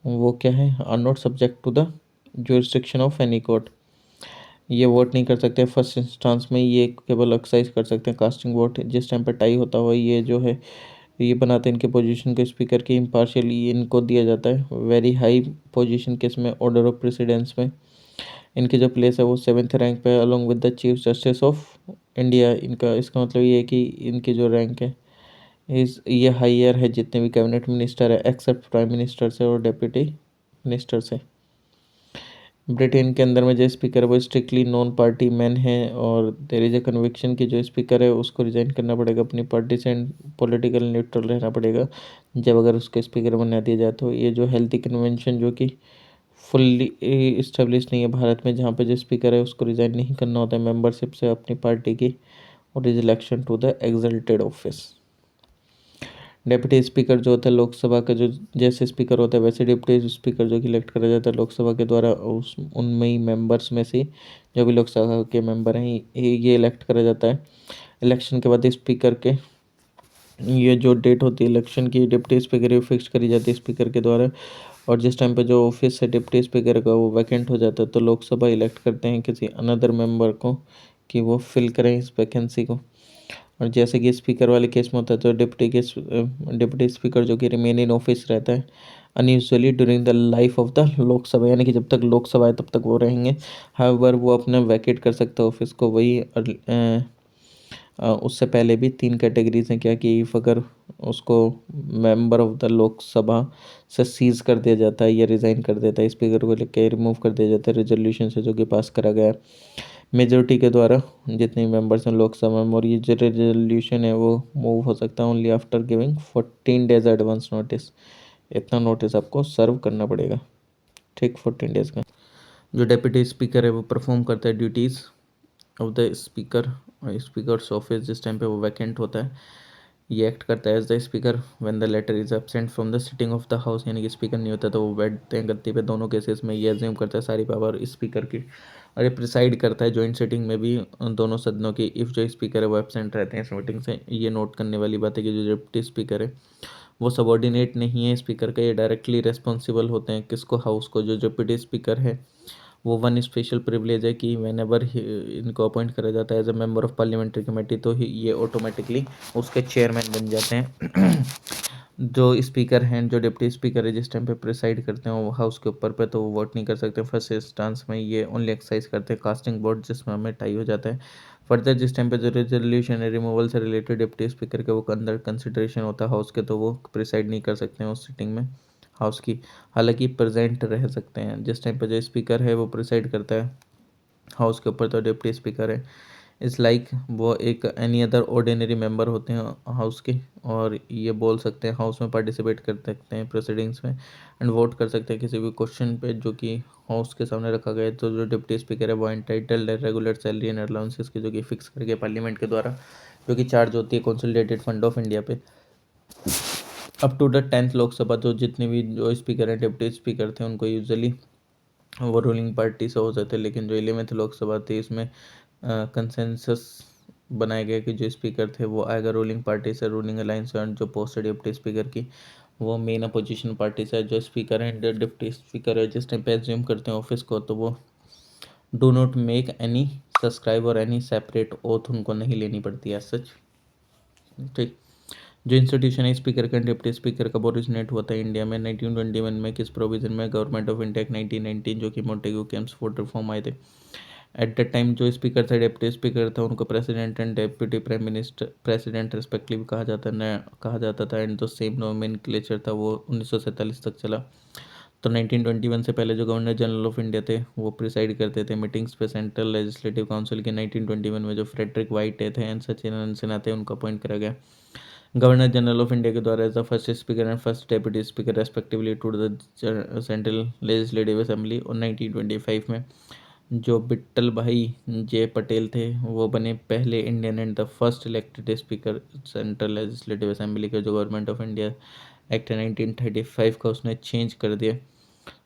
वो क्या है, are not subject to the jurisdiction of any court. ये वोट नहीं कर सकते फर्स्ट इंस्टांस में, ये केवल एक्सरसाइज कर सकते हैं कास्टिंग वोट जिस टाइम पर टाई होता हुआ। ये जो है ये बनाते हैं इनके पोजीशन को स्पीकर की इम्पार्शियली इनको दिया जाता है वेरी हाई पोजीशन किस में, ऑर्डर ऑफ प्रेसिडेंस में। इनकी जो प्लेस है वो 7th रैंक पे along with the chief justice of India. इनका इसका मतलब ये है कि इनकी जो रैंक है ये हाइयर है जितने भी कैबिनेट मिनिस्टर है, एक्सेप्ट प्राइम मिनिस्टर से और डिप्टी मिनिस्टर से। ब्रिटेन के अंदर में जो स्पीकर है वो स्ट्रिक्टली नॉन पार्टी मैन है और देयर इज अ कन्विक्शन कि जो स्पीकर है उसको रिजाइन करना पड़ेगा, अपनी पार्टी से पॉलिटिकल न्यूट्रल रहना पड़ेगा जब अगर उसके स्पीकर बना दिया जाए। तो ये जो हेल्थी कन्वेंशन जो कि फुल्ली इस्टेब्लिश नहीं है भारत में, जहाँ पे जो स्पीकर है उसको रिजाइन नहीं करना होता है मेंबरशिप से अपनी पार्टी की, और is election to the exalted office. Deputy speaker जो होता है लोकसभा का, जो जैसे स्पीकर होता है वैसे डिप्टी स्पीकर जो कि इलेक्ट करा जाता है लोकसभा के द्वारा, उस उनमें ही मेंबर्स में से जो भी लोकसभा के मेंबर हैं ये इलेक्ट करा जाता है। इलेक्शन के बाद स्पीकर के ये जो डेट होती है इलेक्शन की, डिप्टी स्पीकर ये फिक्स करी जाती है स्पीकर के द्वारा, और जिस टाइम पे जो ऑफिस है डिप्टी स्पीकर का वो वैकेंट हो जाता है तो लोकसभा इलेक्ट करते हैं किसी अनदर मेंबर को कि वो फिल करें इस वैकेंसी को। और जैसे कि स्पीकर वाले केस में होता है तो डिप्टी स्पीकर जो कि रिमेन इन ऑफिस रहता है unusually during the life of the Lok Sabha, यानी कि जब तक लोकसभा है तब तक वो रहेंगे। हाउएवर वो अपना वैकेट कर सकता है ऑफिस को, वही उससे पहले भी तीन कैटेगरीज हैं क्या कि इफ अगर उसको मेंबर ऑफ द लोकसभा से सीज कर दिया जाता है या रिज़ाइन कर देता है, स्पीकर को लेकर रिमूव कर दिया जाता है रेजोल्यूशन से जो कि पास करा गया है मेजोरिटी के द्वारा, जितने मेंबर्स हैं लोकसभा में, और ये जो रेजोल्यूशन है वो मूव हो सकता है only after giving 14 days advance notice. इतना नोटिस आपको सर्व करना पड़ेगा, ठीक, 14 डेज का। जो डेप्यूटी स्पीकर है वो परफॉर्म करता है duties of the speaker, speaker's office जिस टाइम पे वो वैकेंट होता है। ये एक्ट करता है as the speaker when the latter is absent from the sitting of the house, यानी कि स्पीकर नहीं होता तो वो बैठते हैं गद्दी पे। दोनों केसेस में ये एज्यूम करता है सारी पावर स्पीकर की, और ये प्रिसाइड करता है जॉइंट सिटिंग में भी दोनों सदनों की। इफ़ जो स्पीकर है वो एब्सेंट रहते हैं इस मीटिंग से। ये नोट करने वाली बात है कि जो डिप्टी स्पीकर है वो सबॉर्डिनेट नहीं है स्पीकर का, ये डायरेक्टली रिस्पॉन्सिबल होते हैं किसको, हाउस को। जो डिप्टी स्पीकर है वो वन स्पेशल प्रिविलेज है कि वेन एवर इनको अपॉइंट करा जाता है as a member of parliamentary committee तो ही ये ऑटोमेटिकली उसके चेयरमैन बन जाते हैं। जो स्पीकर हैं, जो डिप्टी स्पीकर है जिस टाइम पे प्रिसाइड करते हैं वो हाउस के ऊपर पे, तो वो वोट नहीं कर सकते फर्स्ट इंस्टांस में। ये ओनली एक्सरसाइज करते हैं कास्टिंग वोट जिसमें हमें टाई हो जाता है। फर्दर जिस टाइम पे जो रेजोल्यूशन है रिमूवल से रिलेटेड डिप्टी स्पीकर के वो अंदर कंसिडरेशन होता है हाउस के, तो वो प्रिसाइड नहीं कर सकते हैं उस सिटिंग में हाउस की। हालांकि प्रेजेंट रह सकते हैं जिस टाइम पे जो स्पीकर है वो प्रिसाइड करता है हाउस के ऊपर, तो डिप्टी स्पीकर है इस लाइक वो एक एनी अदर ऑर्डिनरी मेंबर होते हैं हाउस के, और ये बोल सकते हैं हाउस में पार्टिसिपेट कर सकते हैं प्रोसीडिंग्स में एंड वोट कर सकते हैं किसी भी क्वेश्चन पे जो कि हाउस के सामने रखा गया है। तो जो डिप्टी स्पीकर है वो एंटाइटल्ड है रेगुलर सैलरी एंड अलाउंसेस की जो कि फिक्स करके पार्लियामेंट के द्वारा जो कि चार्ज होती है कंसोलिडेटेड फंड ऑफ इंडिया पे। Up to the 10th Lok Sabha जो जितने भी जो स्पीकर हैं डिप्टी स्पीकर थे उनको यूजुअली वो रूलिंग पार्टी से हो जाते, लेकिन जो 11th लोकसभा थी इसमें कंसेंसस बनाया गया कि जो स्पीकर थे वो आएगा रूलिंग पार्टी से, रूलिंग अलायंस, और जो पोस्ट है डिप्टी स्पीकर की वो मेन अपोजिशन पार्टी से। जो स्पीकर हैं डिप्टी स्पीकर है जिस टाइम पे एज्यूम करते हैं ऑफिस को तो वो do not make any subscribe और एनी सेपरेट ओथ उनको नहीं लेनी पड़ती है सच, ठीक। जो इंस्टीट्यूशन है स्पीकर का डिप्टी स्पीकर का ओरिजिनेट हुआ था इंडिया में 1921 में, किस प्रोविजन में, गवर्नमेंट ऑफ इंडिया 1919 जो कि मोंटेग्यू केम्स फोर्ड रिफॉर्म आए थे। एट द टाइम जो स्पीकर था डिप्टी स्पीकर था उनको president and deputy prime minister president respective कहा जाता था एंड जो सेम नोमेनक्लेचर था वो 1947 तक चला। तो 1921 से पहले जो गवर्नर जनरल ऑफ इंडिया थे वो प्रिसाइड करते थे मीटिंग्स पे सेंट्रल लेजिस्लेटिव काउंसिल के। 1921 में जो फ्रेडरिक वाइट थे एंड सचिन सिन्हा थे उनको अपॉइंट करा गया गवर्नर जनरल ऑफ इंडिया के द्वारा as the first speaker and first deputy speaker respectively to the central legislative assembly. और 1925 में जो बिट्टल भाई जे पटेल थे वो बने पहले Indian and the first elected speaker central legislative assembly के। जो गवर्नमेंट ऑफ इंडिया एक्ट 1935 का उसने चेंज कर दिया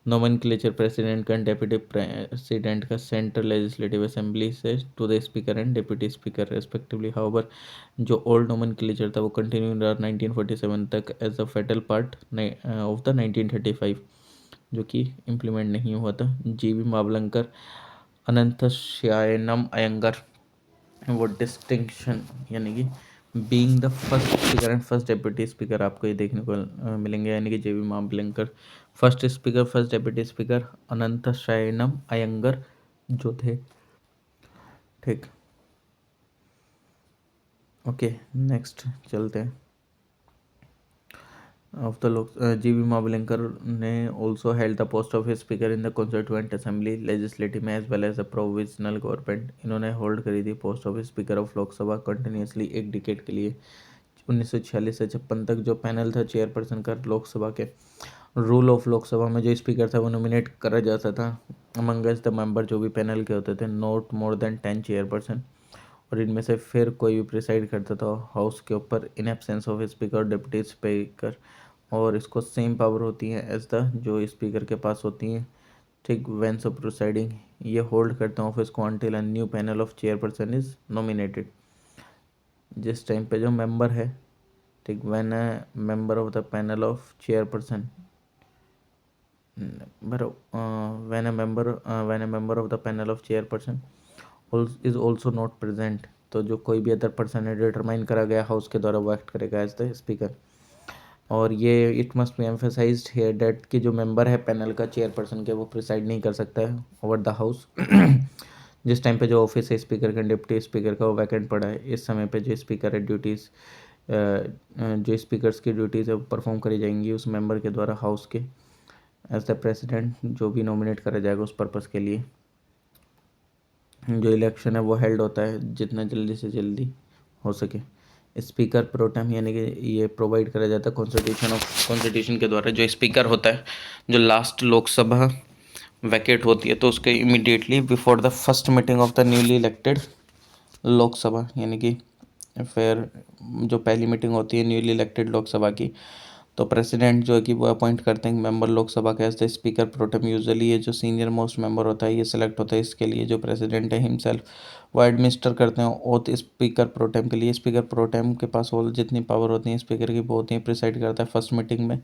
नोमेनक्लेचर प्रेसिडेंट का डेप्यूटी प्रेसिडेंट का सेंट्रल लेजिस्लेटिव असेंबली से to the speaker and deputy speaker respectively. However जो ओल्ड नोमेनक्लेचर था वो कंटिन्यू रहा 1947 तक as a federal part of the 1935 जो कि इम्प्लीमेंट नहीं हुआ था। जीवी मावलंकर अनंतशयनम अयंगर वो डिस्टिंक्शन यानी कि being the first speaker and first deputy speaker आपको ये देखने को मिलेंगे, यानी कि J B Mavalankar first speaker first deputy speaker Ananthasayanam Ayyangar जो थे, ठीक। ओके नेक्स्ट चलते हैं। of the G.B. Mavalekar ने also held the post of speaker in the Constituent Assembly legislative में as well as the provisional government. इन्होंने होल्ड करी थी post of speaker of Lok Sabha continuously एक डिकेड के लिए 1946 से 56 तक। जो पैनल था चेयरपर्सन का लोकसभा के, रूल ऑफ लोकसभा में जो स्पीकर था वो नॉमिनेट करा जाता था अमंगस्ट द मेंबर, जो भी पैनल के होते थे, नॉट मोर देन 10 चेयरपर्सन, और इनमें से फिर कोई भी प्रिसाइड करता था हाउस के ऊपर इन absence of speaker deputy speaker, और इसको सेम पावर होती है एज द जो स्पीकर के पास होती हैं। ठीक, वेंस ऑफ प्रोसाइडिंग ये होल्ड करते हैं ऑफिस को until a new panel of chairperson is nominated. जिस टाइम पे जो मेंबर है, ठीक, when a member of the panel of chairperson when a member of the panel of chairperson is also not present, तो जो कोई भी अदर पर्सन है डिटरमाइन करा गया हाउस के द्वारा वो एक्ट करेगा एज द स्पीकर। और ये it must B emphasised here that कि जो मेंबर है पैनल का चेयरपर्सन के, वो प्रिसाइड नहीं कर सकता है ओवर द हाउस जिस टाइम पे जो ऑफिस है स्पीकर का, डिप्टी स्पीकर का, वो वैकेंट पड़ा है। इस समय पे जो स्पीकर है ड्यूटीज़ जो स्पीकर्स की ड्यूटीज़ है वो परफॉर्म करी जाएंगी उस मेंबर के द्वारा हाउस के एज द प्रेसिडेंट, जो भी नॉमिनेट करा जाएगा उस पर्पज़ के लिए। जो इलेक्शन है वो हेल्ड होता है जितना जल्दी से जल्दी हो सके। स्पीकर प्रोटेम यानी कि ये प्रोवाइड करा जाता है कॉन्स्टिट्यूशन के द्वारा। जो स्पीकर होता है, जो लास्ट लोकसभा वैकेट होती है तो उसके immediately before the first meeting of the newly elected Lok Sabha, यानी कि फिर जो पहली मीटिंग होती है न्यूली इलेक्टेड लोकसभा की, तो प्रेसिडेंट जो है कि वो अपॉइंट करते हैं मेंबर लोकसभा के as the speaker protem. Usually ये जो सीनियर मोस्ट मेंबर होता है ये सिलेक्ट होता है इसके लिए। जो प्रेसिडेंट है हिमसेल्फ वो एडमिनिस्टर करते हैं ओथ स्पीकर प्रोटेम के लिए। स्पीकर प्रोटेम के पास ऑल जितनी पावर होती है स्पीकर की वो होती है, प्रिसाइड करता है फर्स्ट मीटिंग में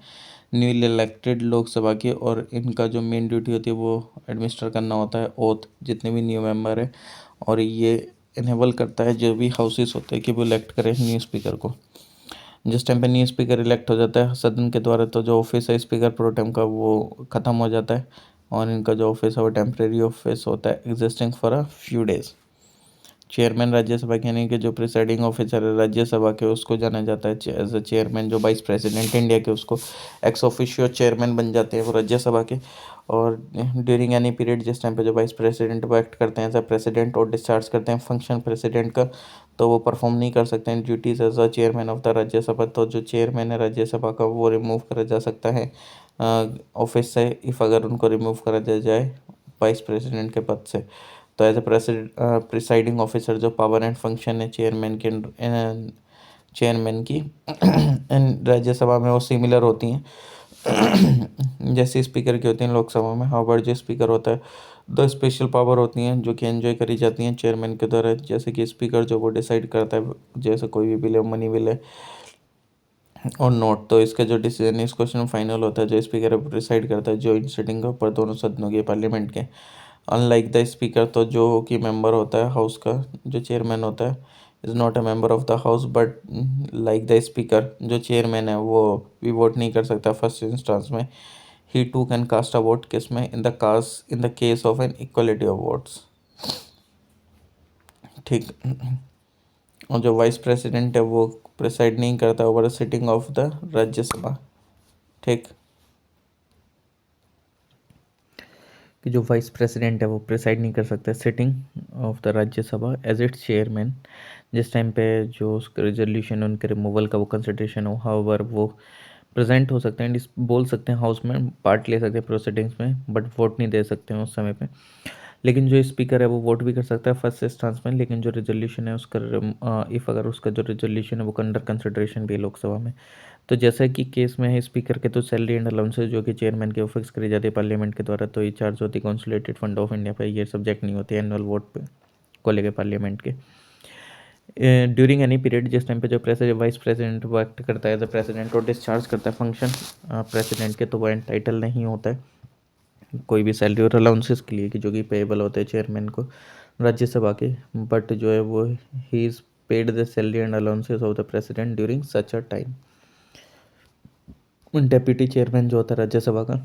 न्यूली इलेक्टेड लोकसभा की, और इनका जो मेन ड्यूटी होती है वो एडमिनिस्टर करना होता है ओथ जितने भी न्यू मेंबर है, और ये इनेबल करता है जो भी हाउसेस होते हैं कि वो इलेक्ट करें न्यू स्पीकर को। जिस टाइम पे न्यू स्पीकर इलेक्ट हो जाता है सदन के द्वारा, तो जो ऑफिस है स्पीकर प्रोटेम का वो ख़त्म हो जाता है, और इनका जो ऑफिस है वो टेम्प्रेरी ऑफिस होता है existing for a few days. Chairman Rajya Sabha के यानी कि जो प्रिसाइडिंग ऑफिसर है राज्यसभा के, उसको जाना जाता है एज अ चेयरमैन। जो वाइस प्रेसिडेंट इंडिया के, उसको एक्स ऑफिशियो चेयरमैन बन जाते हैं वो राज्यसभा के। और ड्यूरिंग एनी पीरियड जिस टाइम पे जो वाइस प्रेसिडेंट वो एक्ट करते हैं एज अ प्रेसिडेंट और डिस्चार्ज करते हैं फंक्शन प्रेसिडेंट का, तो वो परफॉर्म नहीं कर सकते हैं duties as a chairman of the Rajya Sabha. तो जो चेयरमैन है राज्यसभा का वो रिमूव करा जा सकता है ऑफिस से, इफ़ अगर उनको रिमूव करा जाए वाइस प्रेसिडेंट के पद से। तो एज ए प्रिसाइडिंग ऑफिसर जो पावर एंड फंक्शन है चेयरमैन की राज्यसभा में वो सिमिलर होती हैं जैसे स्पीकर की होती हैं लोकसभा में। हाउएवर जो स्पीकर होता है दो स्पेशल पावर होती हैं जो कि एंजॉय करी जाती हैं चेयरमैन के द्वारा। जैसे कि स्पीकर जो वो डिसाइड करता है जैसे कोई भी बिल है, मनी बिल है और नोट, तो इसका जो डिसीजन इस क्वेश्चन में फाइनल होता है। जो स्पीकर है डिसाइड करता है जॉइंट सिटिंग के ऊपर दोनों सदनों के पार्लियामेंट के। अनलाइक द स्पीकर, तो जो कि मेंबर होता है हाउस का, जो चेयरमैन होता है is not a member of the house, but like the speaker जो चेयरमैन है वो भी वोट नहीं कर सकता फर्स्ट इंस्टेंस में। He too can cast a vote, किस में, in the case of an equality of votes. ठीक, और जो वाइस प्रेसिडेंट है वो प्रिसाइड नहीं करता over the sitting of the Rajya Sabha. ठीक, कि जो वाइस प्रेसिडेंट है वो प्रिसाइड नहीं कर सकता sitting of the Rajya Sabha as its chairman. जिस टाइम पे जो उसका रिजोल्यूशन उनके रिमूवल का वो कंसिडरेशन हो, हाउएवर वो प्रेजेंट हो सकते हैं, बोल सकते हैं हाउस में, पार्ट ले सकते हैं प्रोसीडिंग्स में, बट वोट नहीं दे सकते हैं उस समय पे। लेकिन जो स्पीकर है वो वोट भी कर सकता है फर्स्ट इंस्टेंस में, लेकिन जो रिजोल्यूशन है उसका इफ़ अगर उसका जो रिजोल्यूशन है वो अंडर कंसिडरेशन भी है लोकसभा में, तो जैसा कि केस में है स्पीकर के, तो सैलरी एंड अलाउंसेज जो कि चेयरमैन के वो फिक्स करी जाती है पार्लियामेंट के द्वारा, तो ये चार्ज होती है कंसोलिडेटेड फंड ऑफ इंडिया पे, ये सब्जेक्ट नहीं होती एनुअल वोट पे को लेकर पार्लियामेंट के। ड्यूरिंग एनी पीरियड जिस टाइम पे जो वाइस प्रेसिडेंट वो एक्ट करता है एज अ प्रेसिडेंट और डिस्चार्ज करता है फंक्शन प्रेसिडेंट के, तो वो एंटाइटल नहीं होता है कोई भी सैलरी और अलाउंसेस के लिए कि जो कि पेएबल होते हैं चेयरमैन को राज्यसभा के, बट जो है वो he is paid the salary and allowances of the president during such a time. Deputy chairman जो होता है राज्यसभा का,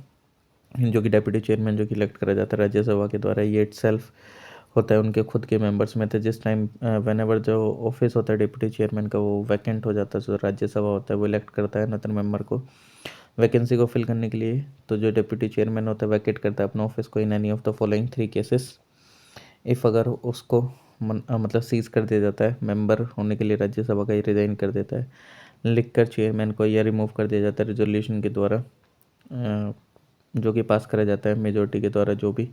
जो कि डेप्यूटी चेयरमैन जो कि इलेक्ट करा जाता है राज्यसभा के द्वारा, ये इट सेल्फ होता है उनके खुद के मेंबर्स में थे। जिस टाइम वेन एवर जो ऑफिस होता है डिप्टी चेयरमैन का वो वैकेंट हो जाता है, तो राज्यसभा होता है वो इलेक्ट करता है नतन मेंबर को वैकेंसी को फिल करने के लिए। तो जो डिप्टी चेयरमैन होता है वैकेट करता है अपना ऑफिस को in any of the following 3 cases. If अगर उसको मतलब सीज कर दिया जाता है, मेंबर होने के लिए राज्यसभा का ही रिज़ाइन कर देता है, लिख कर चेयरमैन को या रिमूव कर दिया जाता है रेजोल्यूशन के द्वारा, जो कि पास करा जाता है मेजोरिटी के द्वारा जो भी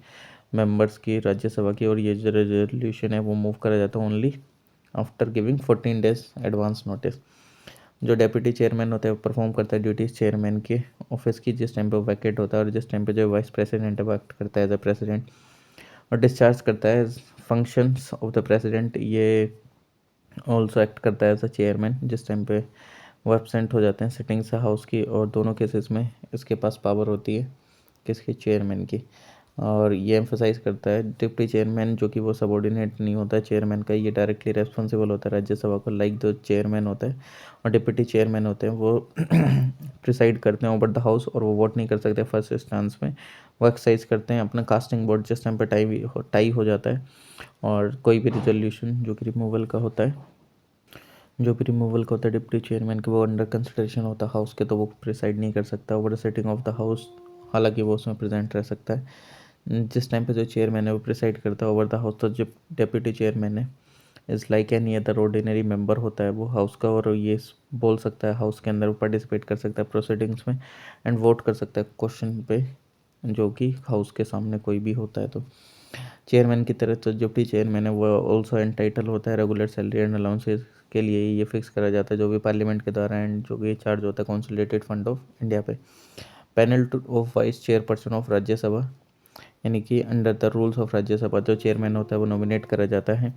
मेंबर्स की राज्यसभा की, और ये जो रेजोल्यूशन है वो मूव करा जाता है only after giving 14 days advance notice. जो डेप्यूटी चेयरमैन होता है वो परफॉर्म करता है ड्यूटीज चेयरमैन के ऑफिस की जिस टाइम पे वो वैकेट होता है, और जिस टाइम पे जो वाइस प्रेसिडेंट है वो एक्ट करता है एज अ प्रेसिडेंट और डिस्चार्ज करता है फंक्शंस ऑफ द प्रेसिडेंट। ये ऑल्सो एक्ट करता है एज अ चेयरमैन जिस टाइम पे वो एबसेंट हो जाते हैं सिटिंग से हाउस की, और दोनों केसेस में इसके पास पावर होती है किसकी, चेयरमैन की। और ये एम्फोसाइज करता है डिप्टी चेयरमैन जो कि वो सबॉर्डिनेट नहीं होता है चेयरमैन का, ये डायरेक्टली रेस्पॉन्सिबल होता है राज्यसभा को, लाइक जो चेयरमैन होता है और डिप्टी चेयरमैन होते हैं वो प्रिसाइड करते हैं ओवर द हाउस, और वो वोट नहीं कर सकते फर्स्ट इंस्टेंस में। वो एक्सरसाइज करते हैं अपना कास्टिंग वोट जिस टाइम पर टाई हो जाता है, और कोई भी रिजोल्यूशन जो कि रिमूवल का होता है, जो भी रिमूवल का होता है डिप्टी चेयरमैन के, वो अंडर कंसिडरेशन होता है हाउस के, तो वो प्रिसाइड नहीं कर सकता over the setting of the house, हालांकि वो उसमें प्रेजेंट रह सकता है। जिस टाइम पे जो चेयरमैन है वो प्रिसाइड करता है ओवर द हाउस, तो जो डेप्यूटी चेयरमैन है is like any other ordinary member होता है वो हाउस का, और ये बोल सकता है हाउस के अंदर, वो पार्टिसिपेट कर सकता है प्रोसीडिंग्स में एंड वोट कर सकता है क्वेश्चन पे जो कि हाउस के सामने कोई भी होता है। तो चेयरमैन की तरह तो डिप्टी चेयरमैन है वो ऑल्सो एंटाइटल होता है रेगुलर सैलरी एंड अलाउंसेस के लिए, ये फिक्स करा जाता है जो भी पार्लियामेंट के द्वारा, एंड जो भी चार्ज होता है कंसोलिडेटेड फंड ऑफ इंडिया पे। Panel of vice chairperson of Rajya Sabha, यानी कि under the rules of Rajya Sabha जो चेयरमैन होता है वो नॉमिनेट करा जाता है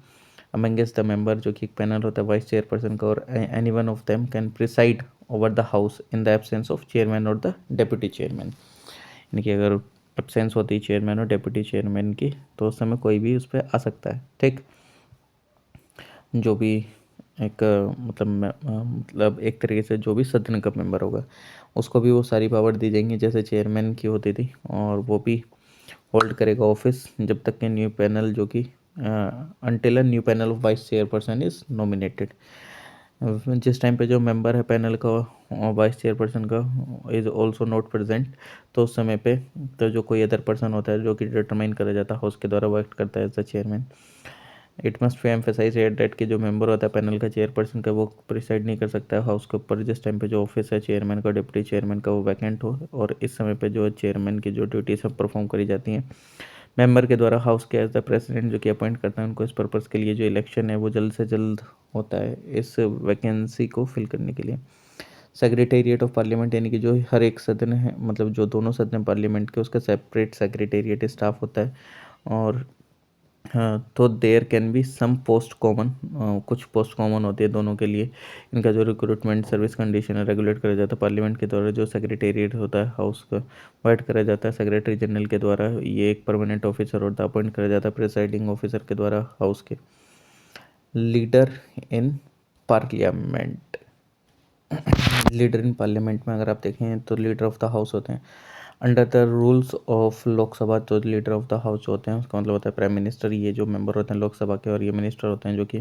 अमंगेस्ट द मेंबर, जो कि एक पैनल होता है वाइस चेयरपर्सन का, और any one of them can preside over the house in the absence of chairman और द डेप्यूटी चेयरमैन। यानी कि अगर एब्सेंस होती है चेयरमैन और डेप्यूटी चेयरमैन की तो उस समय कोई भी उस पर आ सकता है। ठीक, जो भी एक मतलब एक तरीके से जो भी सदन का मेंबर होगा उसको भी वो सारी पावर दी जाएंगी जैसे चेयरमैन की होती थी, और वो भी होल्ड करेगा ऑफिस जब तक कि न्यू पैनल जो कि until a new panel of vice chairperson is nominated. जिस टाइम पे जो मेंबर है पैनल का वाइस चेयरपर्सन का इज़ ऑल्सो नॉट प्रेजेंट, तो उस समय पे तो जो कोई अदर पर्सन होता है जो कि डिटरमाइन करा जाता है हाउस के द्वारा वो एक्ट करता है as the chairman. It must be emphasise at that कि जो मेंबर होता है पैनल का चेयरपर्सन का वो प्रिसाइड नहीं कर सकता है हाउस के ऊपर जिस टाइम पे जो ऑफिस है चेयरमैन का डिप्टी चेयरमैन का वो वैकेंट हो, और इस समय पे जो चेयरमैन की जो ड्यूटीज सब परफॉर्म करी जाती हैं मेंबर के द्वारा हाउस के एज द प्रेसिडेंट जो कि अपॉइंट करता है उनको। इस पर्पज़ के लिए जो इलेक्शन है वो जल्द से जल्द होता है इस वैकेंसी को फिल करने के लिए। सेक्रेटेरिएट ऑफ पार्लियामेंट, यानी कि जो हर एक सदन है मतलब जो दोनों सदन पार्लियामेंट के उसका सेपरेट सेक्रेटेरिएट स्टाफ होता है, और हाँ तो there can be some post common, कुछ पोस्ट कॉमन होती है दोनों के लिए। इनका जो रिक्रूटमेंट सर्विस कंडीशन है रेगुलेट करा जाता है पार्लियामेंट के द्वारा। जो सेक्रेटेरिएट होता है हाउस का वाइट करा जाता है सेक्रेटरी जनरल के द्वारा, ये एक परमानेंट ऑफिसर होता है अपॉइंट करा जाता है प्रिसाइडिंग ऑफिसर के द्वारा हाउस के। Leader in parliament, leader in parliament में अगर आप देखें तो लीडर ऑफ द हाउस होते हैं under the rules of Lok Sabha. तो लीडर ऑफ द हाउस होते हैं उसका मतलब होता है प्राइम मिनिस्टर, ये जो मेंबर होते हैं लोकसभा के, और ये मिनिस्टर होते हैं जो कि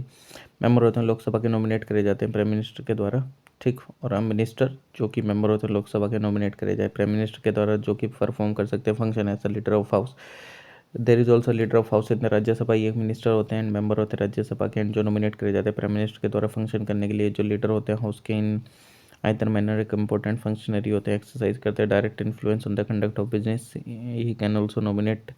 मेंबर होते हैं लोकसभा के, नॉमिनेट करे जाते हैं प्राइम मिनिस्टर के द्वारा। ठीक, और अब मिनिस्टर जो कि मेंबर होते हैं लोकसभा के नॉमिनेट करे जाए प्राइम मिनिस्टर के द्वारा, जो कि परफॉर्म कर सकते हैं function as the leader of house. There is also leader of house in the Rajya Sabha, ये एक मिनिस्टर होते हैं एंड मेंबर होते हैं राज्यसभा के, एंड जो नॉमिनेट करे जाते हैं प्राइम मिनिस्टर के द्वारा फंक्शन करने के लिए। जो लीडर होते हैं हाउस के इन आइदर मैनर एक इम्पोर्टेंट फंक्शनरी होते हैं, एक्सरसाइज करते हैं direct influence on the conduct of business. He can also nominate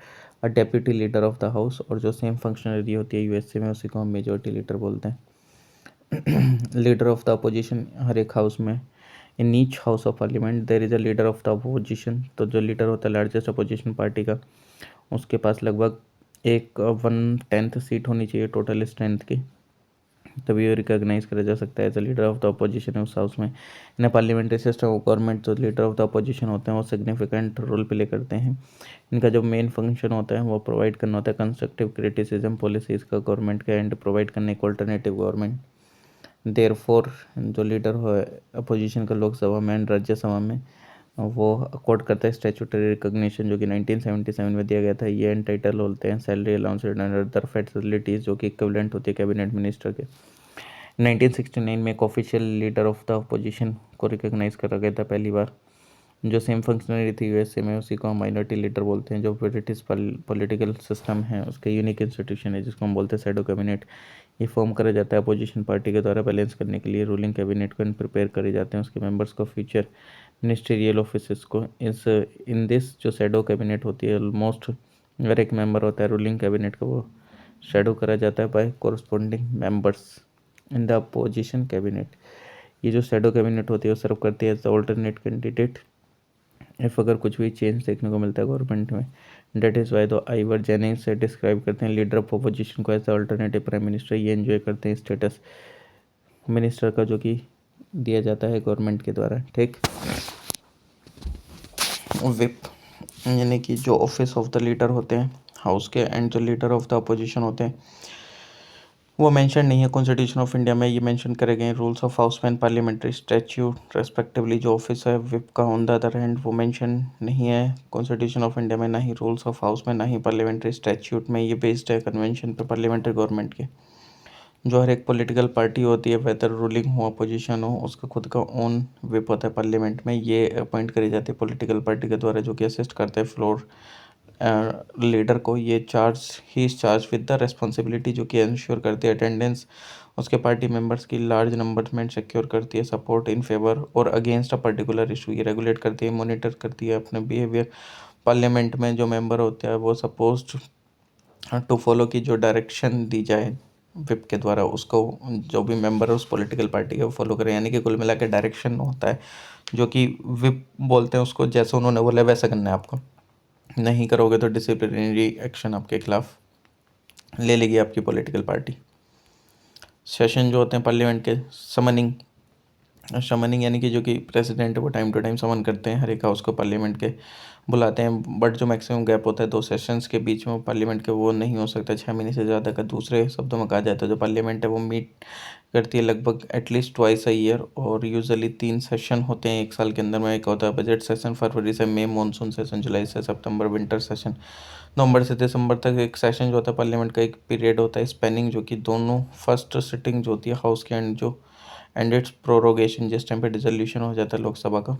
a deputy leader of the house, और जो सेम फंक्शनरी होती है यूएसए में उसी को हम मेजोरिटी लीडर बोलते हैं। लीडर ऑफ द अपोजिशन, हर एक हाउस में in each house of parliament there is a leader of the opposition, तो जो लीडर होता है लार्जेस्ट अपोजिशन पार्टी का उसके पास लगभग एक 1/10 सीट होनी चाहिए टोटल स्ट्रेंथ की, तभी वो रिकॉग्नाइज करा जा सकता है as a leader of the opposition उस हाउस में। In parliamentary system of government जो लीडर ऑफ द अपोजिशन होते हैं वो सिग्निफिकेंट रोल प्ले करते हैं। इनका जो मेन फंक्शन होता है वो प्रोवाइड करना होता है कंस्ट्रक्टिव क्रिटिसिज्म पॉलिसीज का गवर्नमेंट का, एंड प्रोवाइड करने एक ऑल्टरनेटिव गवर्नमेंट। देयरफॉर जो लीडर हो अपोजिशन का लोकसभा में एंड राज्यसभा में वो अकॉर्ड करता है स्टैट्यूटरी रिकॉग्निशन जो कि 1977 में दिया गया था। ये एंटाइटल होते हैं salary allowance and other facilities जो कि इक्विवेलेंट होती है कैबिनेट मिनिस्टर के। 1969 में एक official leader of the opposition को रिकॉग्नाइज करा गया था पहली बार। जो सेम फंक्शनरी थी यूएसए में, उसी को हम माइनॉरिटी लीडर बोलते हैं। जो ब्रिटिश पॉलिटिकल सिस्टम है उसका यूनिक इंस्टीट्यूशन है जिसको हम बोलते हैं शैडो कैबिनेट। ये फॉर्म करा जाता है अपोजिशन पार्टी के द्वारा बैलेंस करने के लिए। रूलिंग कैबिनेट को प्रिपेयर करे जाते हैं उसके मेंबर्स को फ्यूचर मिनिस्टीरियल ऑफिस को। इस इन दिस जो शैडो कैबिनेट होती है ऑलमोस्ट अगर एक मेंबर होता है रूलिंग कैबिनेट का, वो शैडो करा जाता है by corresponding members in the opposition cabinet. ये जो शैडो कैबिनेट होती है वो सर्व करती है as the alternate candidate if अगर कुछ भी चेंज देखने को मिलता है गवर्नमेंट में। डेट इज़ वाई दो आइवर जेनिंग्स से डिस्क्राइब करते हैं लीडर ऑफ अपोजिशन को as the alternative prime minister. ये एंजॉय करते हैं स्टेटस मिनिस्टर का जो कि दिया जाता है गवर्नमेंट के द्वारा। ठीक, विप यानी कि जो ऑफिस ऑफ द लीडर होते हैं हाउस के एंड जो लीडर ऑफ द अपोजिशन होते हैं वो मेंशन नहीं है कॉन्स्टिट्यूशन ऑफ इंडिया में। ये मेंशन करे गए रूल्स ऑफ हाउस में पार्लियामेंट्री स्टैट्यूट रेस्पेक्टिवली। जो ऑफिस है विप का ऑन द अदर हैंड वो मेंशन नहीं है कॉन्स्टिट्यूशन ऑफ इंडिया में, ना ही रूल्स ऑफ हाउस में, ना ही पार्लियामेंट्री स्टैट्यूट में। ये बेस्ड है कन्वेंशन पे पार्लियामेंट्री गवर्नमेंट के। जो हर एक पॉलिटिकल पार्टी होती है वेदर रूलिंग हो अपोजिशन हो उसका खुद का ओन विप होता है पार्लियामेंट में। ये अपॉइंट करी जाती है पॉलिटिकल पार्टी के द्वारा जो कि असिस्ट करते हैं फ्लोर लीडर को। ये he is charge with the responsibility जो कि इंश्योर करती है अटेंडेंस उसके पार्टी मेंबर्स की लार्ज नंबर में, सिक्योर करती है सपोर्ट इन फेवर और अगेंस्ट अ पर्टिकुलर इशू। ये रेगुलेट करती है, मॉनिटर करती है अपने बिहेवियर। पार्लियामेंट में जो मेंबर होते हैं वो सपोज्ड टू फॉलो की जो डायरेक्शन दी जाए विप के द्वारा उसको जो भी मेंबर है उस पॉलिटिकल पार्टी का फॉलो करें। यानी कि कुल मिला के डायरेक्शन होता है जो कि विप बोलते हैं उसको, जैसे उन्होंने बोला वैसा करना है आपको। नहीं करोगे तो डिसिप्लिनरी एक्शन आपके खिलाफ ले लेगी आपकी पॉलिटिकल पार्टी। सेशन जो होते हैं पार्लियामेंट के, समनिंग यानी कि जो कि प्रेसिडेंट है वो टाइम टू टाइम समन करते हैं हर एक हाउस को पार्लियामेंट के बुलाते हैं। बट जो मैक्सिमम गैप होता है 2 सेशंस के बीच में पार्लियामेंट के वो नहीं हो सकता 6 महीने से ज़्यादा का। दूसरे शब्दों में कहा जाए तो जो पार्लियामेंट है वो मीट करती है लगभग एटलीस्ट ट्वाइस अ ईयर और यूजुअली 3 सेशन होते हैं एक साल के अंदर में। एक होता है बजट सेशन फरवरी से मई, मानसून सेशन जुलाई से सितंबर, विंटर सेशन नवंबर से दिसंबर तक। एक सेशन जो होता है पार्लियामेंट का एक पीरियड होता है स्पेनिंग जो कि दोनों फर्स्ट सिटिंग जो होती है हाउस के एंड इट्स प्रोरोगेशन जिस टाइम पे डिसोल्यूशन हो जाता है लोकसभा का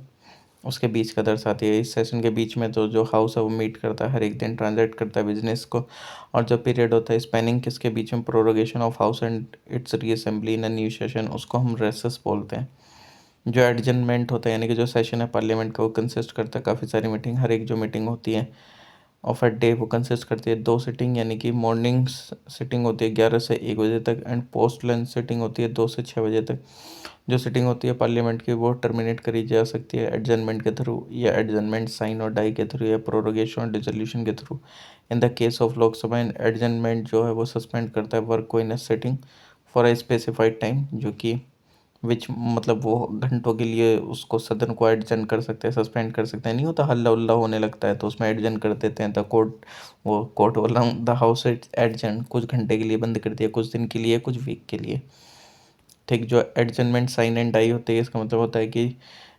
उसके बीच का दर्शाती है। इस सेशन के बीच में तो जो हाउस है वो मीट करता है हर एक दिन, ट्रांजैक्ट करता है बिजनेस को। और जो पीरियड होता है स्पेनिंग किसके बीच में, prorogation of house and it's reassembly in a new session, उसको हम रेसेस बोलते हैं। जो एडजर्नमेंट होता है यानी कि जो सेशन है पार्लियामेंट का वो कंसिस्ट करता है काफ़ी सारी मीटिंग। हर एक जो मीटिंग होती है ऑफ अ डे वो कंसिस्ट करती है 2 सिटिंग यानी कि मॉर्निंग सिटिंग होती है 11 से 1 बजे तक एंड पोस्ट लंच सिटिंग होती है 2 से 6 बजे तक। जो सिटिंग होती है पार्लियामेंट की वो टर्मिनेट करी जा सकती है एडजर्नमेंट के थ्रू या एडजर्नमेंट साइन और डाई के थ्रू या प्रोरोगेशन और डिसोल्यूशन के through. In the case of Lok Sabha adjournment जो है वो सस्पेंड करता है वर्क को in a sitting for a specified time जो कि विच मतलब वो घंटों के लिए उसको सदन को एडजन कर सकते हैं, सस्पेंड कर सकते हैं। नहीं होता हल्ला उल्ला होने लगता है तो उसमें एडजन कर देते हैं। द कोर्ट वो कोर्ट बोल रहा हूँ, द हाउस एडजन कुछ घंटे के लिए बंद कर दिया, कुछ दिन के लिए, कुछ वीक के लिए। ठीक, जो एडजनमेंट साइन एंड डाई होते हैं इसका मतलब होता है कि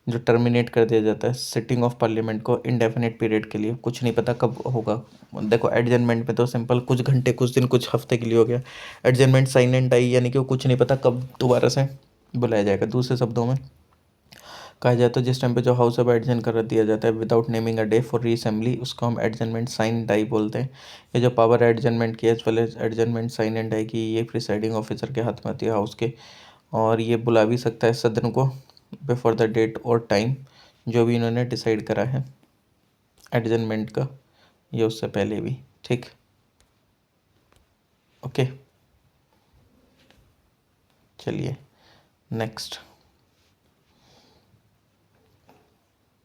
जो टर्मिनेट कर दिया जाता है सिटिंग ऑफ पार्लियामेंट को इंडेफिनिट पीरियड के लिए, कुछ नहीं पता कब होगा। देखो एडजर्नमेंट में तो सिंपल कुछ घंटे, कुछ दिन, कुछ हफ्ते के लिए हो गया। एडजर्नमेंट साइन एंड डाई यानी कि वो कुछ नहीं पता कब दोबारा से बुलाया जाएगा। दूसरे शब्दों में कहा जाए तो जिस टाइम पे जो हाउस ऑफ एडजन कर दिया जाता है without naming a day for reassembly उसको हम एडजनमेंट साइन डाई बोलते हैं। ये जो पावर एडजनमेंट की as well as adjournment sine and डाई की ये प्रिसाइडिंग ऑफिसर के हाथ में होती है हाउस के। और ये बुला भी सकता है सदन को बिफोर द डेट और टाइम जो भी इन्होंने डिसाइड करा है एडजनमेंट का, ये उससे पहले भी। ठीक, ओके, चलिए नेक्स्ट।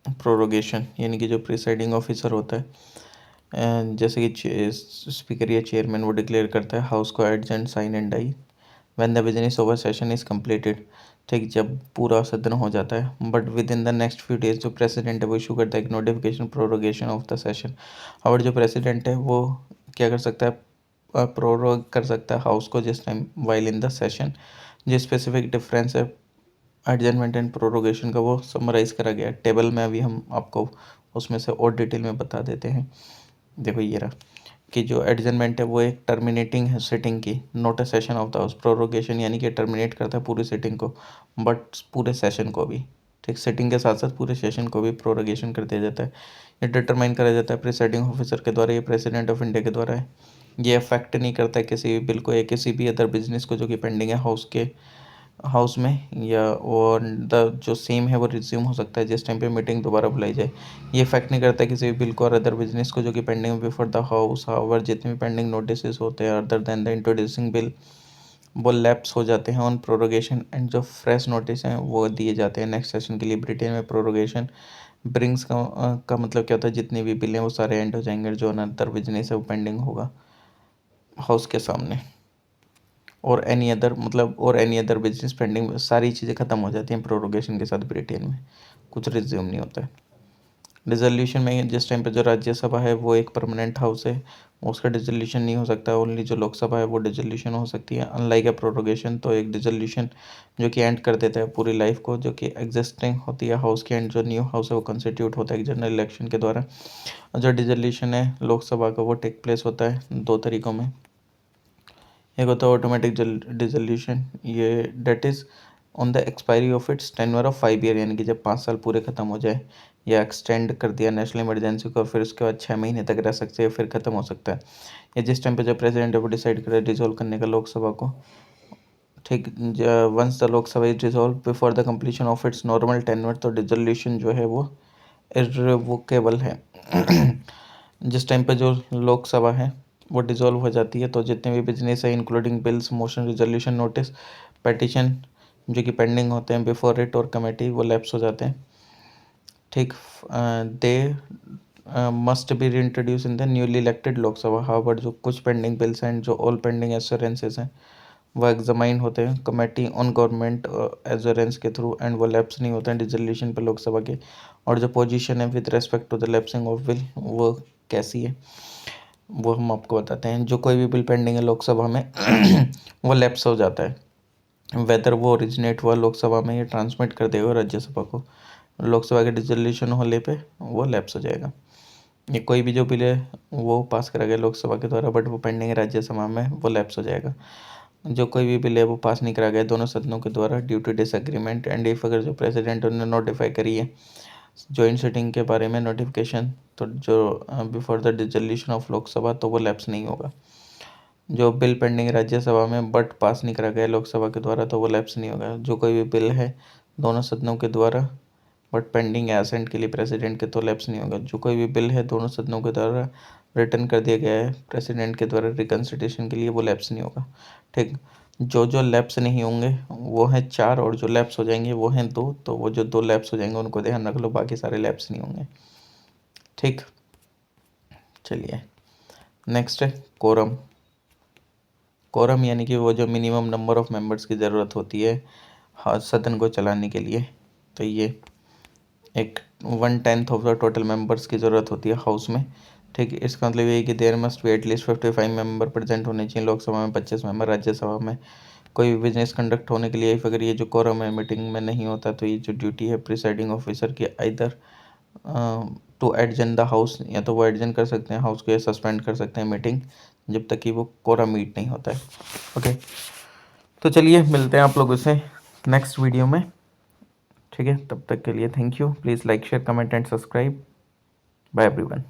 प्रोरोगेशन यानी कि जो प्रिसाइडिंग ऑफिसर होता है जैसे कि स्पीकर या चेयरमैन वो डिक्लेयर करता है हाउस को adjourn sine and die when the business over session is completed. ठीक, जब पूरा सदन हो जाता है but within the next few days जो प्रेसिडेंट है वो इशू करता है एक notification prorogation of the session. और जो प्रेसिडेंट है वो क्या कर सकता है, प्रोरोग कर सकता है हाउस को जिस time while in the session. जो स्पेसिफिक डिफरेंस है एडजमेंट एंड प्रोरोगेशन का वो समराइज़ करा गया टेबल में, अभी हम आपको उसमें से और डिटेल में बता देते हैं। देखो ये रहा कि जो एडजमेंट है वो एक टर्मिनेटिंग है सिटिंग की, not a session of the house. Prorogation यानी कि टर्मिनेट करता है पूरी सिटिंग को, बट पूरे सेशन को भी, ठीक, सिटिंग के साथ साथ पूरे सेशन को भी प्रोरोगेशन कर दिया जाता है। ये डिटरमाइन करा जाता है प्रिसाइडिंग ऑफिसर के द्वारा, ये प्रेसिडेंट ऑफ इंडिया के द्वारा है। ये अफेक्ट नहीं करता है किसी भी बिल को या किसी भी अदर बिजनेस को जो कि पेंडिंग है हाउस में, या और द जो सेम है वो रिज्यूम हो सकता है जिस टाइम पे मीटिंग दोबारा बुलाई जाए। ये इफेक्ट नहीं करता किसी भी बिल को और अदर बिजनेस को जो कि pending before the house. However जितने भी पेंडिंग नोटिस होते हैं other than the introducing bill, वो लैप्स हो जाते हैं ऑन प्रोरोगेशन, एंड जो फ्रेश नोटिस हैं वो दिए जाते हैं नेक्स्ट सेशन के लिए। ब्रिटेन में प्रोरोगेशन ब्रिंग्स का मतलब क्या होता है, जितनी भी बिल हैं वो सारे एंड हो जाएंगे, जो अनदर बिजनेस है वो पेंडिंग होगा हाउस के सामने, और एनी अदर मतलब और एनी अदर बिजनेस पेंडिंग, सारी चीज़ें ख़त्म हो जाती हैं प्रोरोगेशन के साथ ब्रिटेन में, कुछ रिज्यूम नहीं होता है। डिसोल्यूशन में जिस टाइम पे जो राज्यसभा है वो एक परमानेंट हाउस है, उसका डिसोल्यूशन नहीं हो सकता, ओनली जो लोकसभा है वो डिसोल्यूशन हो सकती है। अनलाइक ए प्रोरोगेशन, तो एक डिसोल्यूशन जो कि एंड कर देता है पूरी लाइफ को, जो कि एग्जिस्टिंग होती है हाउस की, एंड जो न्यू हाउस है वो कंस्टिट्यूट होता है एक जनरल इलेक्शन के द्वारा। और जो डिसोल्यूशन है लोकसभा का वो टेक प्लेस होता है दो तरीक़ों में। एक होता है ऑटोमेटिक डिसोल्यूशन, ये that is on the expiry of its tenure of 5 year, यानी कि जब 5 साल पूरे ख़त्म हो जाए, या एक्सटेंड कर दिया नेशनल इमरजेंसी को, फिर उसके बाद 6 महीने तक रह सकते हैं, फिर ख़त्म हो सकता है। या जिस टाइम पे जब प्रेसिडेंट है वो डिसाइड करे डिसॉल्व करने का लोकसभा को, ठीक, once the Lok Sabha is dissolve before the completion of its normal tenure, तो डिसोल्यूशन जो है वो इर्रिवोकेबल है। जिस टाइम पे जो लोकसभा है वो डिसॉल्व हो जाती है, तो जितने भी बिजनेस है including bills, motion, resolution, notice, petition जो कि पेंडिंग होते हैं बिफोर इट और कमेटी, वो लैप्स हो जाते हैं, ठीक। They must be reintroduce in the newly elected Lok Sabha. However जो कुछ पेंडिंग बिल्स हैं, जो ऑल पेंडिंग एश्योरेंसेज हैं, वो एग्जामाइन होते हैं कमेटी ऑन गवर्नमेंट एश्योरेंस के थ्रू, एंड वो लैप्स नहीं होते हैं डिसोल्यूशन पर लोकसभा के। और जो पोजीशन है with respect to the lapsing of bill वो कैसी है वो हम आपको बताते हैं। जो कोई भी बिल पेंडिंग है लोकसभा में वो लैप्स हो जाता है, वेदर वो ओरिजिनेट हुआ लोकसभा में या ट्रांसमिट कर देगा राज्यसभा को, लोकसभा के डिसोल्यूशन होने पे वो लैप्स हो जाएगा। ये कोई भी जो बिल है वो पास करा गया लोकसभा के द्वारा बट वो पेंडिंग है राज्यसभा में, वो लैप्स हो जाएगा। जो कोई भी बिल है वो पास नहीं करा गया दोनों सदनों के द्वारा due to disagreement, and if अगर जो प्रेसिडेंट ने नोटिफाई करी है जॉइंट सिटिंग के बारे में नोटिफिकेशन, तो जो before the dissolution of Lok Sabha, तो वो लैप्स नहीं होगा। जो बिल पेंडिंग राज्यसभा में बट पास नहीं करा गया लोकसभा के द्वारा, तो वो लैप्स नहीं होगा। जो कोई भी बिल है दोनों सदनों के द्वारा बट पेंडिंग है असेंट के लिए प्रेसिडेंट के, तो लैप्स नहीं होगा। जो कोई भी बिल है दोनों सदनों के द्वारा रिटर्न कर दिया गया है प्रेसिडेंट के द्वारा रिकन्सिडरेशन के लिए, वो लैप्स नहीं होगा, ठीक। जो जो लैप्स नहीं होंगे वो हैं 4, और जो लैप्स हो जाएंगे वो हैं 2, तो वो जो 2 लैप्स हो जाएंगे उनको ध्यान रख लो, बाकी सारे लैप्स नहीं होंगे, ठीक। चलिए नेक्स्ट है कोरम। कोरम यानी कि वो जो मिनिमम नंबर ऑफ मेंबर्स की ज़रूरत होती है हाँ सदन को चलाने के लिए, तो ये एक 1/10 ऑफ द टोटल मेंबर्स की ज़रूरत होती है हाउस में, ठीक। इसका मतलब ये है कि there must be at least 55 member present होने चाहिए लोकसभा में, 25 मेंबर राज्यसभा में। कोई भी बिजनेस कंडक्ट होने के लिए अगर ये जो कोरम है मीटिंग में नहीं होता, तो ये जो ड्यूटी है प्रिसाइडिंग ऑफिसर की either to adjourn the house, या तो वो एडजन कर सकते हैं हाउस को या सस्पेंड कर सकते हैं मीटिंग जब तक कि वो कोरम मीट नहीं होता है। ओके, तो चलिए मिलते हैं आप लोगों से नेक्स्ट वीडियो में, ठीक है। तब तक के लिए thank you. Please like share comment and subscribe. Bye everyone.